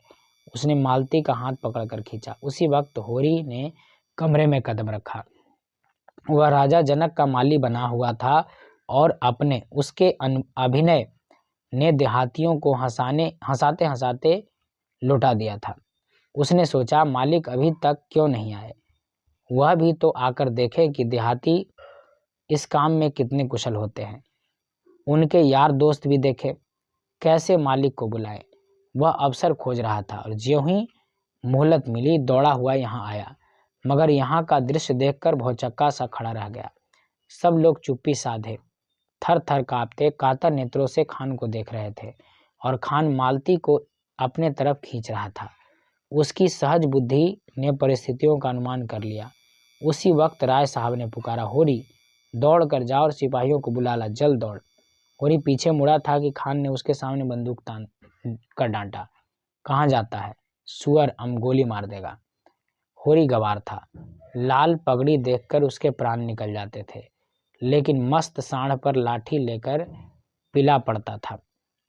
उसने मालती का हाथ पकड़कर खींचा। उसी वक्त होरी ने कमरे में कदम रखा। वह राजा जनक का माली बना हुआ था और उसके अभिनय ने देहातियों को हंसाते हंसाते लौटा दिया था। उसने सोचा, मालिक अभी तक क्यों नहीं आए, वह भी तो आकर देखे कि देहाती इस काम में कितने कुशल होते हैं। उनके यार दोस्त भी देखे, कैसे मालिक को बुलाए। वह अवसर खोज रहा था और ज्यों ही मोहलत मिली दौड़ा हुआ यहाँ आया, मगर यहाँ का दृश्य देखकर भौचक्का सा खड़ा रह गया। सब लोग चुप्पी साधे थर थर कांपते कातर नेत्रों से खान को देख रहे थे और खान मालती को अपने तरफ खींच रहा था। उसकी सहज बुद्धि ने परिस्थितियों का अनुमान कर लिया। उसी वक्त राय साहब ने पुकारा, होरी दौड़ कर जा और सिपाहियों को बुला ला, जल्द दौड़। होरी पीछे मुड़ा था कि खान ने उसके सामने बंदूक तान कर डांटा, कहाँ जाता है सुअर, गोली मार देगा। होरी गवार था, लाल पगड़ी देखकर उसके प्राण निकल जाते थे, लेकिन मस्त सांड पर लाठी लेकर पिला पड़ता था।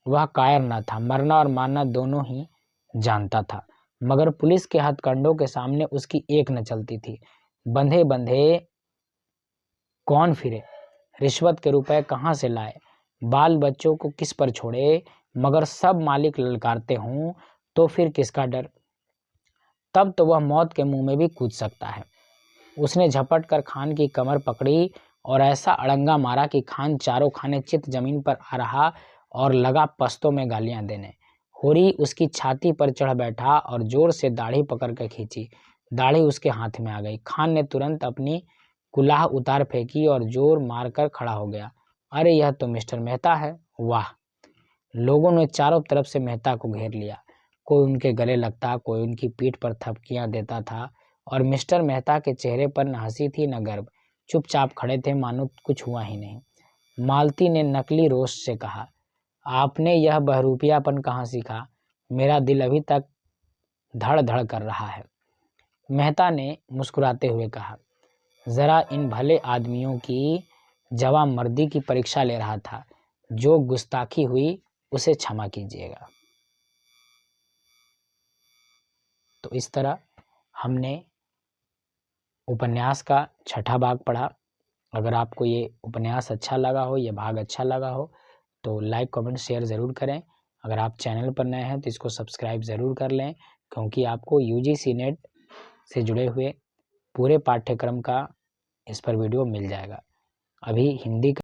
वह कायर न था, मरना और मारना दोनों ही जानता था, मगर पुलिस के हथकंडों के सामने उसकी एक न चलती थी। बंधे बंधे कौन फिरे, रिश्वत के रुपए कहाँ से लाए, बाल बच्चों को किस पर छोड़े, मगर सब मालिक ललकारते हों तो फिर किसका डर। तब तो वह मौत के मुंह में भी कूद सकता है। उसने झपट कर खान की कमर पकड़ी और ऐसा अड़ंगा मारा कि खान चारों खाने चित जमीन पर आ रहा और लगा पस्तों में गालियां देने। होरी उसकी छाती पर चढ़ बैठा और जोर से दाढ़ी पकड़ कर खींची। दाढ़ी उसके हाथ में आ गई। खान ने तुरंत अपनी कुल्हाड़ उतार फेंकी और जोर मारकर खड़ा हो गया। अरे यह तो मिस्टर मेहता है। वाह! लोगों ने चारों तरफ से मेहता को घेर लिया। कोई उनके गले लगता, कोई उनकी पीठ पर थपकियां देता था और मिस्टर मेहता के चेहरे पर न हंसी थी न गर्व। चुपचाप खड़े थे मानो कुछ हुआ ही नहीं। मालती ने नकली रोष से कहा, आपने यह बहरूपियापन कहाँ सीखा? मेरा दिल अभी तक धड़ धड़ कर रहा है। मेहता ने मुस्कुराते हुए कहा, जरा इन भले आदमियों की जवाबमर्दी की परीक्षा ले रहा था। जो गुस्ताखी हुई उसे क्षमा कीजिएगा। तो इस तरह हमने उपन्यास का छठा भाग पढ़ा। अगर आपको ये उपन्यास अच्छा लगा हो, ये भाग अच्छा लगा हो तो लाइक कमेंट शेयर ज़रूर करें। अगर आप चैनल पर नए हैं तो इसको सब्सक्राइब ज़रूर कर लें, क्योंकि आपको यूजीसी नेट से जुड़े हुए पूरे पाठ्यक्रम का इस पर वीडियो मिल जाएगा। अभी हिंदी का